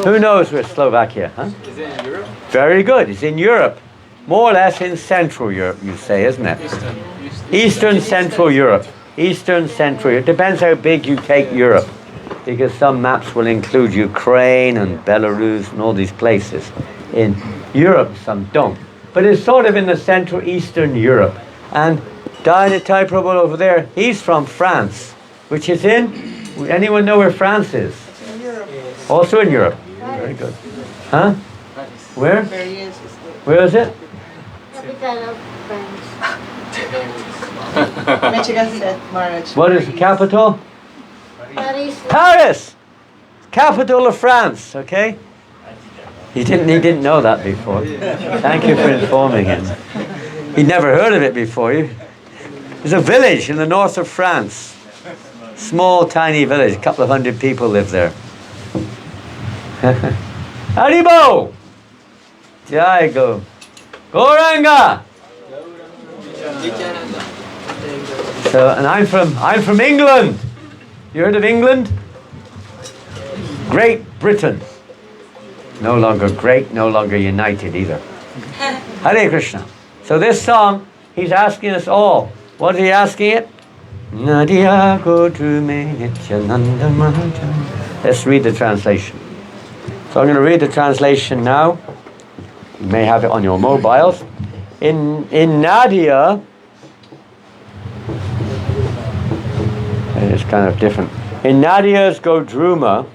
Who knows where Slovakia? Huh? Is it in Europe? Very good. It's in Europe. More or less in Central Europe, you say, isn't it? Eastern Central Europe. Eastern Central Europe. It depends how big you take Europe. Because some maps will include Ukraine and Belarus and all these places. In Europe, some don't. But it's sort of in the Central Eastern Europe. And Dayanatai Prabhu over there, he's from France. Which is anyone know where France is? In Europe. Also in Europe. Very good. Huh? Where? Where is it? Capital of France. Michigan State, Marriage. What is the capital? Paris. Paris! Capital of France, okay? He didn't know that before. Thank you for informing him. He'd never heard of it before. It's a village in the north of France. Small, tiny village. A couple of hundred people live there. Haribo! Jai Go. Goranga! So, and I'm from England. You heard of England? Great Britain. No longer great, no longer united either. Hare Krishna. So this song, he's asking us all. What is he asking it? Nadia go to me Nityananda Mahajan. Let's read the translation. So I'm going to read the translation now. You may have it on your mobiles. In Nadia, it's kind of different. In Nadia's Godruma,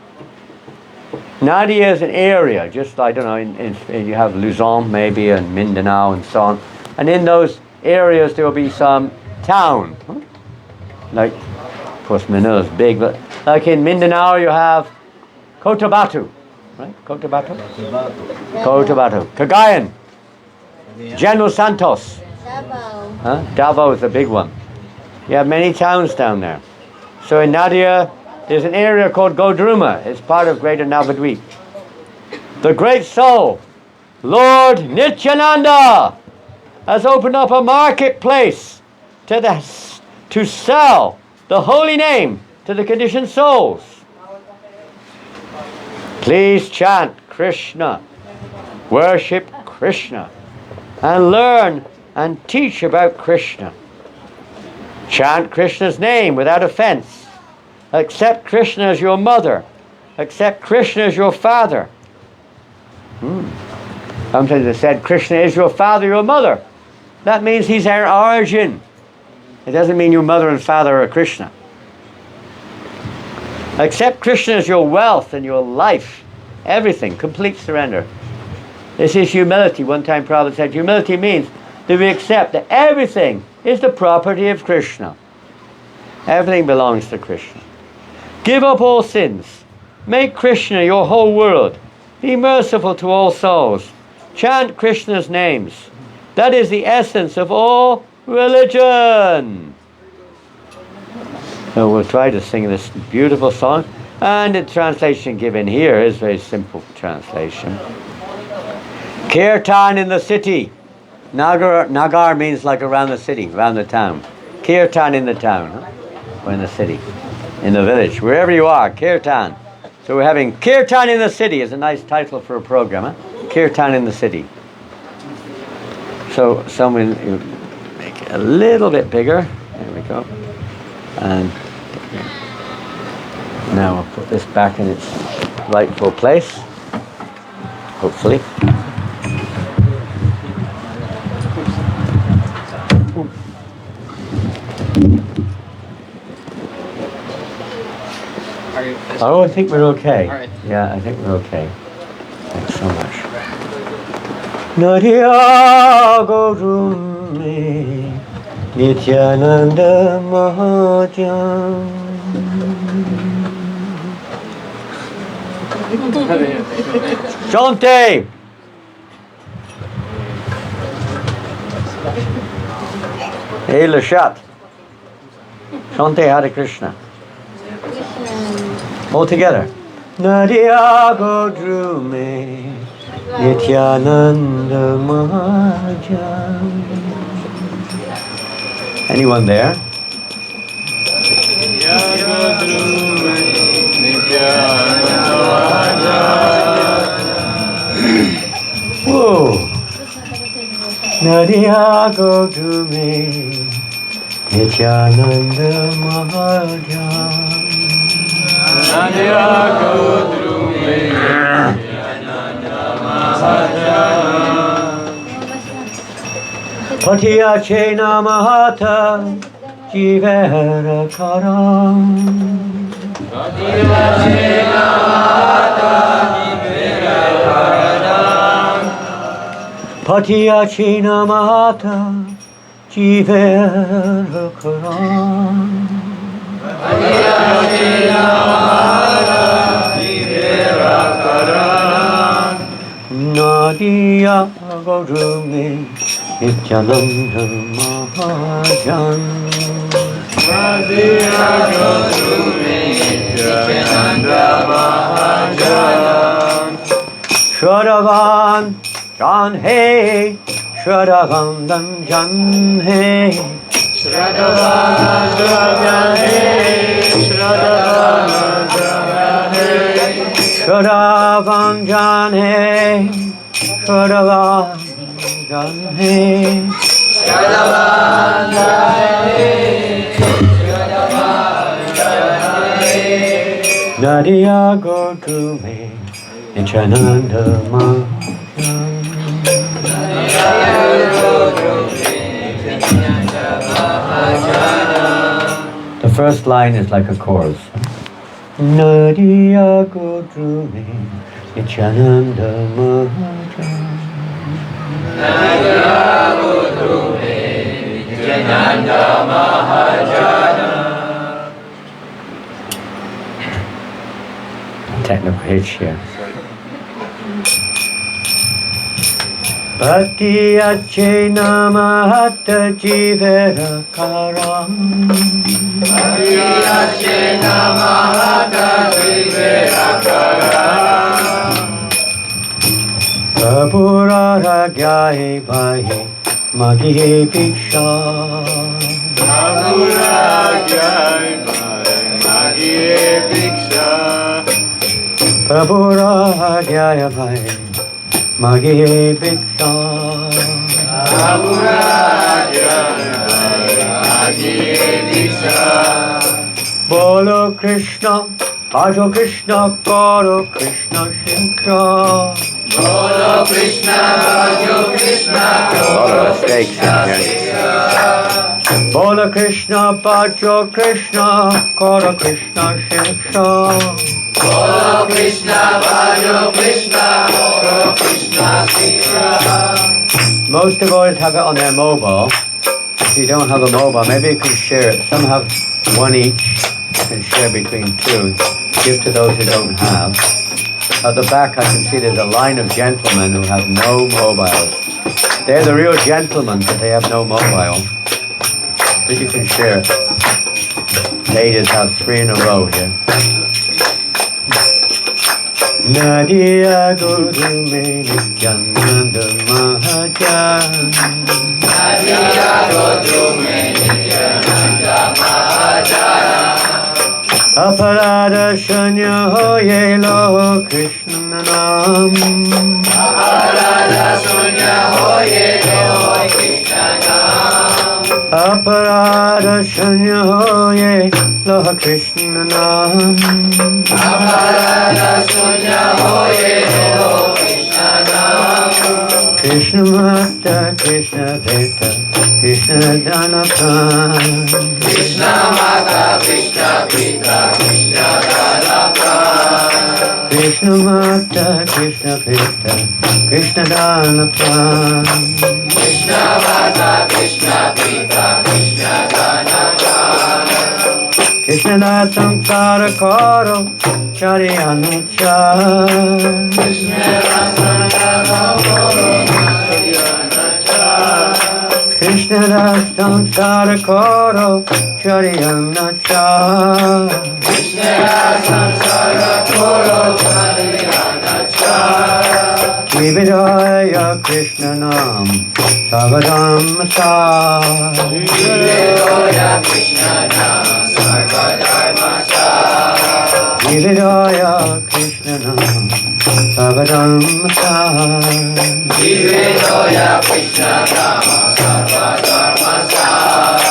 Nadia is an area, just, I don't know, you have Luzon maybe and Mindanao and so on. And in those areas there will be some town. Like, of course Manila's big, but like in Mindanao you have Cotabato. Right? Cotabato? Cotabato. Cagayan. General Santos. Davao. Huh? Davao is the big one. You have many towns down there. So in Nadia, there's an area called Godruma. It's part of Greater Navadvip. The great soul, Lord Nityananda, has opened up a marketplace to sell the holy name to the conditioned souls. Please chant Krishna, worship Krishna, and learn and teach about Krishna. Chant Krishna's name without offense. Accept Krishna as your mother. Accept Krishna as your father. Sometimes they said Krishna is your father, your mother. That means he's our origin. It doesn't mean your mother and father are Krishna. Accept Krishna as your wealth and your life. everything, complete surrender. This is humility. One time Prabhupada said, humility means that we accept that everything is the property of Krishna. Everything belongs to Krishna. Give up all sins. Make Krishna your whole world. Be merciful to all souls. Chant Krishna's names. That is the essence of all religion. So we'll try to sing this beautiful song. And the translation given here is very simple translation. Kirtan in the city. Nagar means like around the city, around the town. Kirtan in the town, huh? Or in the city, in the village, wherever you are, Kirtan. So we're having Kirtan in the city is a nice title for a program, huh? Kirtan in the city. So someone make it a little bit bigger. There we go. And now I'll put this back in its rightful place, hopefully. Oh, I think we're okay. Right. Yeah, I think we're okay. Thanks so much. Nadiya Gurumi Nityananda Mahajan. Shante! Hey, Lashat. Shante Hare Krishna. All together. Nadia Godrume Nityananda Mahajan. Anyone there? Whoa. Nadia Godrume Nityananda Mahajan. Patiya Chena Mahata Jivera Karam. Patiya Chena Mahata Jivera Karam. Nadia Gurumi Nityananda Mahajan. Nadia Gurumi Nityananda Mahajan. Shadavan Jan Hey, Shadavan Jan Hey. Shadavan Jan Hey, Shadavan Jan Hey. Shadavan Jan Hey, Shadavan Jan Hey. Shadavan Jan Hey, Shadavan Jan Hey. Nadia Gurumi Nityananda Mahajan. Nadia Gurumi Nityananda Mahajan. The first line is like a chorus. Nadia Gurumi Nityananda Mahajan. Nadia Gurumi Nityananda Mahajan. Technical hitch here. Bhakti Ache Namahata Jivera Karam. Bhakti Ache Namahata Jivera Karam. Prabhurara Gyahe Bhaye Magihe Bhiksha. Prabhurara Gyahe Bhaye Magihe Bhiksha. Prabhurara Gyahe Bhaye Magihe Bhiksha. Bolo Krishna, Ajo Krishna, Karo Krishna Shinkra. Bolo Krishna, Ajo Krishna, Karo Krishna Shinkra. Bolo Krishna, Ajo Krishna, Karo Krishna Shinkra. Most of us have it on their mobile. If you don't have a mobile, maybe you can share it. Some have one each, can share between two. Give to those who don't have. At the back I can see there's a line of gentlemen who have no mobiles. They're the real gentlemen, but they have no mobile. But you can share it. Ladies have 3 in a row here. Nadia Guru Me Nityananda Mahajan. Nadia Guru Me Nityananda Mahajan. Aparada Shanya Hoye Loho Krishna Nam. Aparada Shanya Hoye Loho Krishna Nam. Aparada Shanya Hoye Loho Krishna Nam. Aparada Shanya Hoye Loho Krishna Nam. Krishna Mata Krishna Peta Krishna Dhanapran. Krishna Mata Krishna Pita Krishna Dhanapran. Krishna Mata Krishna Pita Krishna Dhanapran. Krishna Mata Krishna Pita Krishna Dhanapran. Krishna Datam Karakaro Chari Anuchar. Krishna Datam Karakaro Chari Anuchar. Krishna Datam Karakaro Chari Anuchar. Krishna Datam Karakaro Chari Anuchar. Vividaya Krishna Nam Sarvadam Sar. Vividaya Krishna Nam Sarvadharma Sar. Vividaya Krishna Nam Sarvadam Sar. Vividaya Krishna Nam Sarvadharma Sar.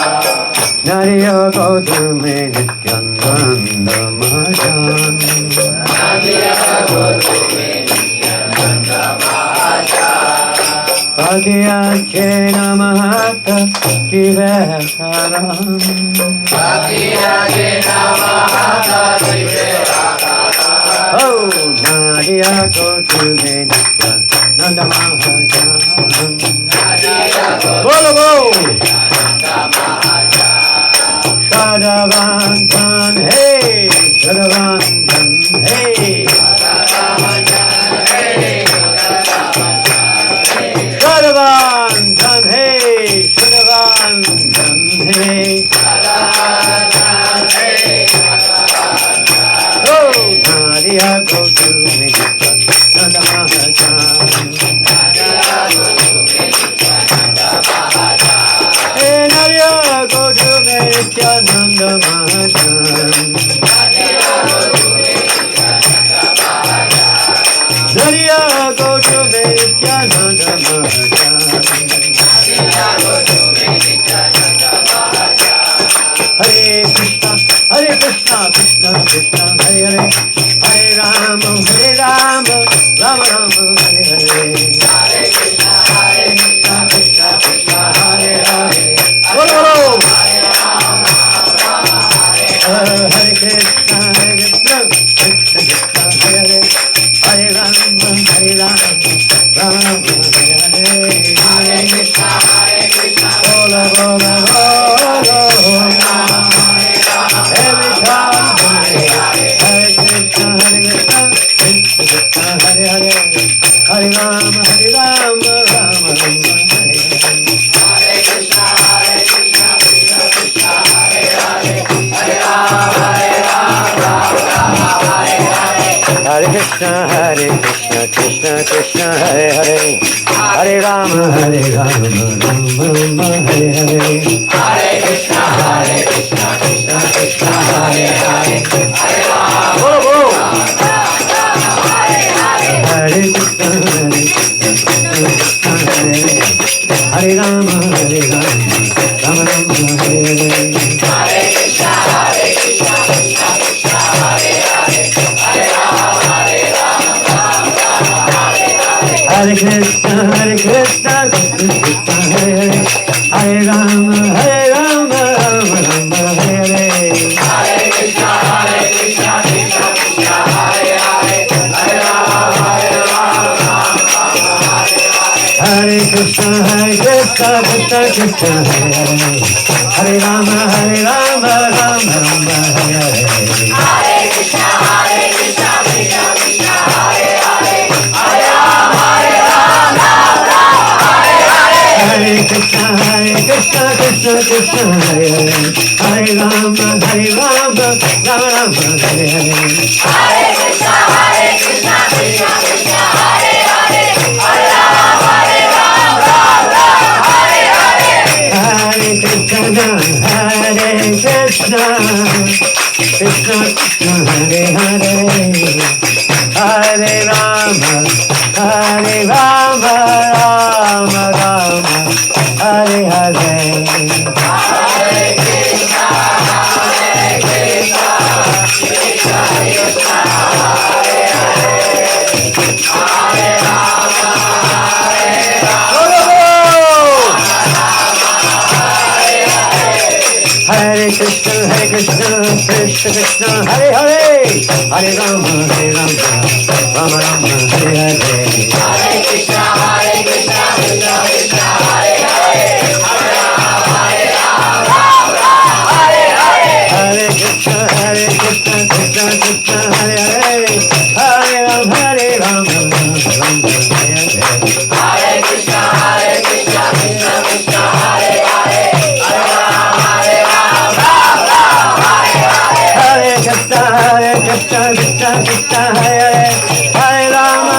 Nariya Gautame Nityananda Mahajan. Nariya Gautame Nityananda Mahajan. Bhagiyachena Mahata Jivekaram. Bhagiyachena Mahata Jivekaram. Oh, Nadiya Gautame Nityananda Mahajan. Nadiya Gautame Nityananda Mahajan. Shadavantan, hey, Shadavantan, hey. Shadavantan, hey, Shadavantan, hey, Shadavantan, hey. Shadavantan, hey, Shadavantan. Oh, Nadia, go to me, Nanda Mahajan. Nadia, go to me, Nanda Mahajan. Hey, Nadia, go to me, Nanda Mahajan. Nadia, go to me, Nanda Mahajan. Nadia, go to me, Nanda Mahajan. Nadia, go to me, Nanda Mahajan. Hare Krishna, Krishna Krishna, Hare Hare. Hare Rama, Rama Rama, Hare Hare. Hare Krishna, Krishna Krishna, Hare Hare. Bolo, bolo. Hare Krishna, Krishna Krishna, Hare Hare. Hare Rama, Rama Rama, Hare Hare. Hare Krishna, Bolo, bolo, bolo. Every time, Hare Krishna, Krishna Krishna, Hare Hare. Hare Rama, Rama Rama, Hare Hare. Hare Krishna, Krishna Krishna, Hare Hare. Hare Rama, Rama Rama, Hare Hare. Hare Krishna, Krishna Krishna, Hare Hare. Hare Rama, Rama Rama, Hare Hare. Hare Krishna, Krishna Krishna, Hare Hare. Hare Rama, bolo, bolo. Hare Krishna, Krishna Hare Hare. Hare Rama, Rama Rama, Hare Hare. Hare Krishna, Krishna Krishna, Hare Hare. Hare Rama, Hare Krishna, Krishna Krishna, Hare Hare. Hare Rama, Rama Rama, Hare Hare. Hare Krishna, Krishna Krishna, Hare Krishna, Krishna Krishna, Hare Rama, Rama Rama, Hare Hare. Hare Krishna, Krishna Krishna, Hare Hare, Hare Rama, Rama Rama, Hare Hare. Hare Krishna, Krishna Krishna, Hare Hare, Hare Rama, Rama Rama, Hare Hare. Hare Krishna, Krishna Krishna, Hare Hare, Hare Rama, Rama Rama, Hare Hare. Hare Krishna, Krishna Krishna, Hare Hare, Hare Rama, Rama Rama, Hare Hare. Hare Krishna, Krishna Krishna, Hare Hare, Hare Rama, Hare Krishna, Krishna Krishna, Hare Hare, Hare Rama, Rama Rama, Hare Hare. Hare Krishna, Krishna Krishna, Hare Hare, Hare Rama, Hare Hare. Hare Krishna, Krishna Krishna, Hare Hare, Hare Rama, Rama Rama, Hare Hare. Hare Krishna, Krishna Krishna, Hare Hare, Hare Rama, Hare Hare. Hare Krishna, Krishna Krishna, Hare Hare, Hare Rama,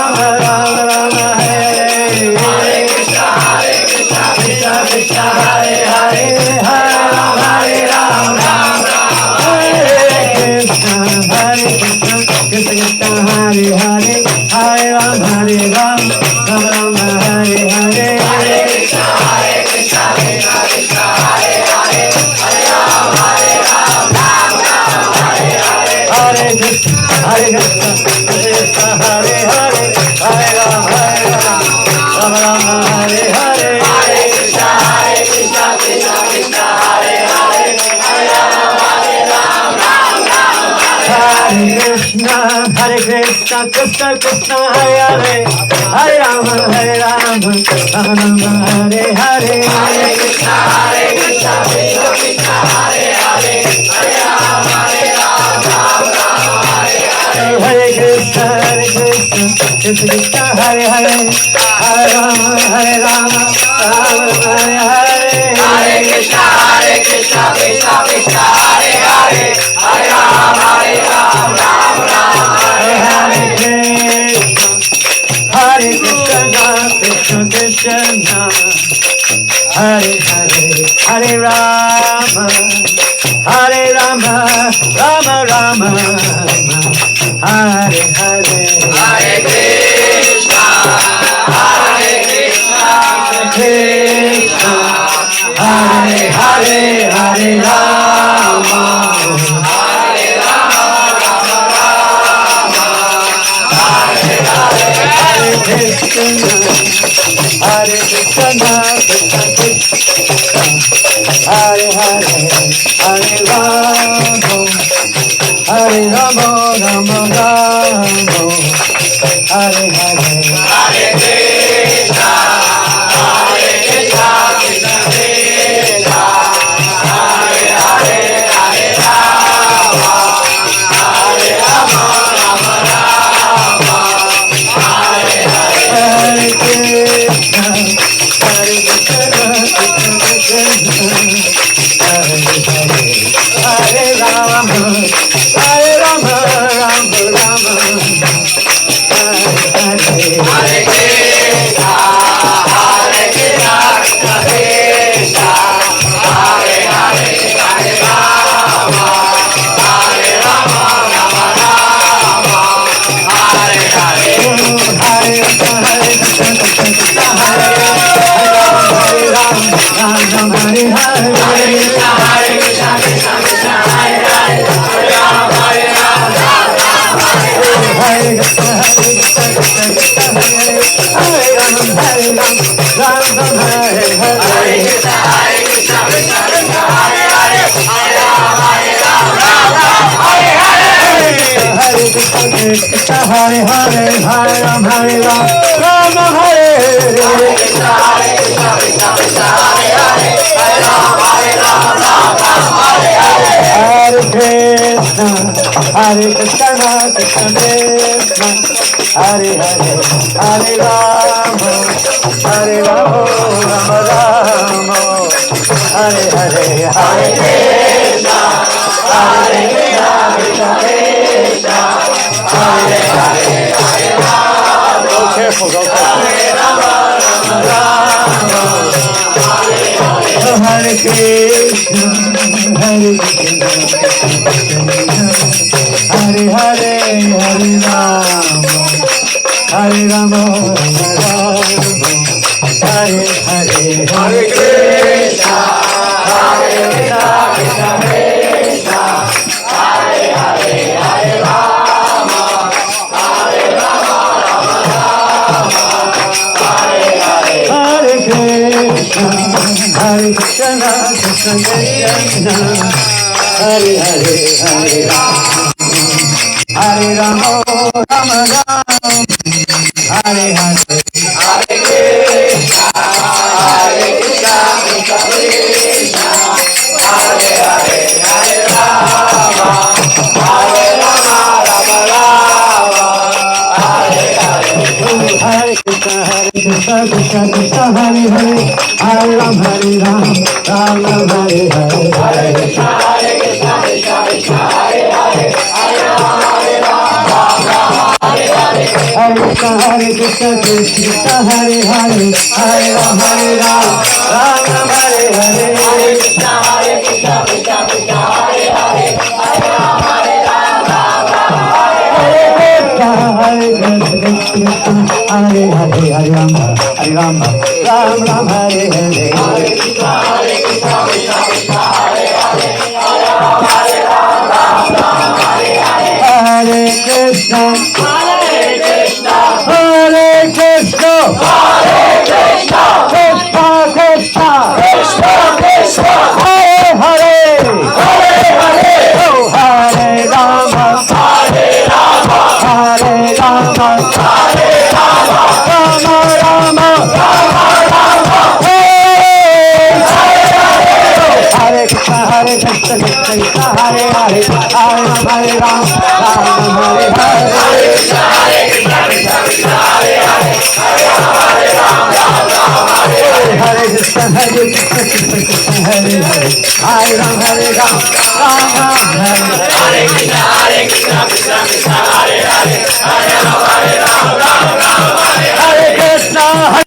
Rama Rama, Hare Hare. Hare Krishna, Krishna Krishna, Hare Hare, Hare Rama, Rama Hare Krishna, Krishna Krishna, Hare Hare, Hare Rama, Rama Rama, Hare Hare. Hare Krishna, Krishna Krishna, Hare Hare, Hare Rama, Hare Hare. Hare Krishna, Krishna Hare Hare, Hare Rama, Rama Rama, Hare Hare. Hare Krishna, Krishna Krishna, Hare Hare, Hare Rama, Hare Krishna, Krishna Krishna, Hare Hare, Hare Rama, Rama Rama, Hare Hare. Hare Krishna, Krishna Krishna, Hare Hare, Hare Rama, Hare Krishna, Krishna Krishna, Hare Hare, Hare Rama, Rama Rama, Hare Hare. Hare Krishna, Krishna Krishna, Hare Hare, Hare Rama, Hare Hare. Hare Krishna, Krishna Krishna, Hare Hare, Hare Rama, Rama Rama, Hare Hare. Hare Krishna, Krishna Hare Hare, Hare Rama, Hare Krishna, Hare Krishna, Krishna Krishna, Hare Hare, Hare Rama, Rama Rama, Hare Hare. Hare Krishna, Krishna Krishna, Hare Hare, Hare Rama, Rama Rama, Hare Hare. Hare Krishna, Hare Krishna, Krishna Krishna, Hare Hare, Hare Rama, Rama Rama, Hare Hare. Hare Krishna, Krishna Krishna, Hare Hare, Hare Rama, Rama Rama, Hare Hare. Hare Krishna, Krishna Hare Rama, Hare Hare. Hare Krishna, Krishna Krishna, Hare Hare, Hare Rama, Hare Rama, Hare Krishna, Krishna Krishna, Hare Rama, Hare Rama, Rama Hare Hare. Hare Krishna, Krishna Krishna, Hare Hare, Hare Rama, Hare Rama, Hare Hare. Hare Krishna, Krishna Hare Hare, Hare Rama, Hare Rama, Rama Hare Hare Krishna, Krishna Krishna, Hare Hare, Hare Rama, Hare Rama, Rama Rama, Hare Hare, Hare Krishna, Hare Krishna, Krishna Krishna, Hare Hare, Hare Rama. Go careful, go careful. Hare Rama, Rama Rama, Hare Krishna, Hare Krishna, Hare Hare, Hare Rama, Hare Rama, Hare Hare, Hare Krishna, Hare Krishna, Krishna Krishna, Hare Hare, Hare Rama, Hare Rama, Rama Rama, Hare Hare, Hare Krishna, Hare Krishna, Krishna Krishna, Hare Hare, Hare Rama, Hare Rama, Rama Rama, Hare Hare, Hare Krishna, Hare Krishna, Krishna Krishna, Hare Hare, Hare Rama, Hare Rama, Rama Rama, Hare Hare, Hare Krishna, Krishna Krishna, Hare Hare, Hare Ram, Hare Ram, Ram Ram, Hare Hare, Hare Krishna, Krishna Krishna, Hare Hare, Hare Ram, Hare Ram, Ram Ram, Hare Hare, Hare Krishna, Krishna Krishna, Hare Hare, Hare Ram, Hare Ram, Ram Ram, Hare Hare, Hare Krishna, Krishna Krishna, Hare Hare, Hare Ram, Hare Ram, Ram Ram, Hare Hare, Hare Krishna, Hare Hare, Hare Ram, Hare Ram, Ram Ram, Hare Hare, Hare Krishna, Krishna Krishna, Hare Hare, Hare Ram, Hare Ram, Ram Ram, Hare Hare, Hare Krishna, Hare Krishna, Hare Krishna, Hare Krishna, Krishna Krishna, Krishna Krishna, Hare Hare, Hare Hare, oh Hare Rama, Hare Rama, Hare Rama, Hare Rama, Rama Rama, Rama Rama, Hare Krishna, Hare Krishna, Krishna Krishna, Hare Hare, Hare Ram, Hare Ram, Ram Ram, Hare Hare, Hare Krishna, Krishna Krishna, Hare Hare, Hare Ram, Hare Ram, Ram Ram, Hare Hare, Hare Krishna, Krishna Krishna, Hare Hare, Hare Ram, Hare Ram, Ram Ram, Hare Hare, Hare Krishna, Krishna Krishna, Hare Hare, Hare Ram, Hare Ram, Ram Ram, Hare Hare.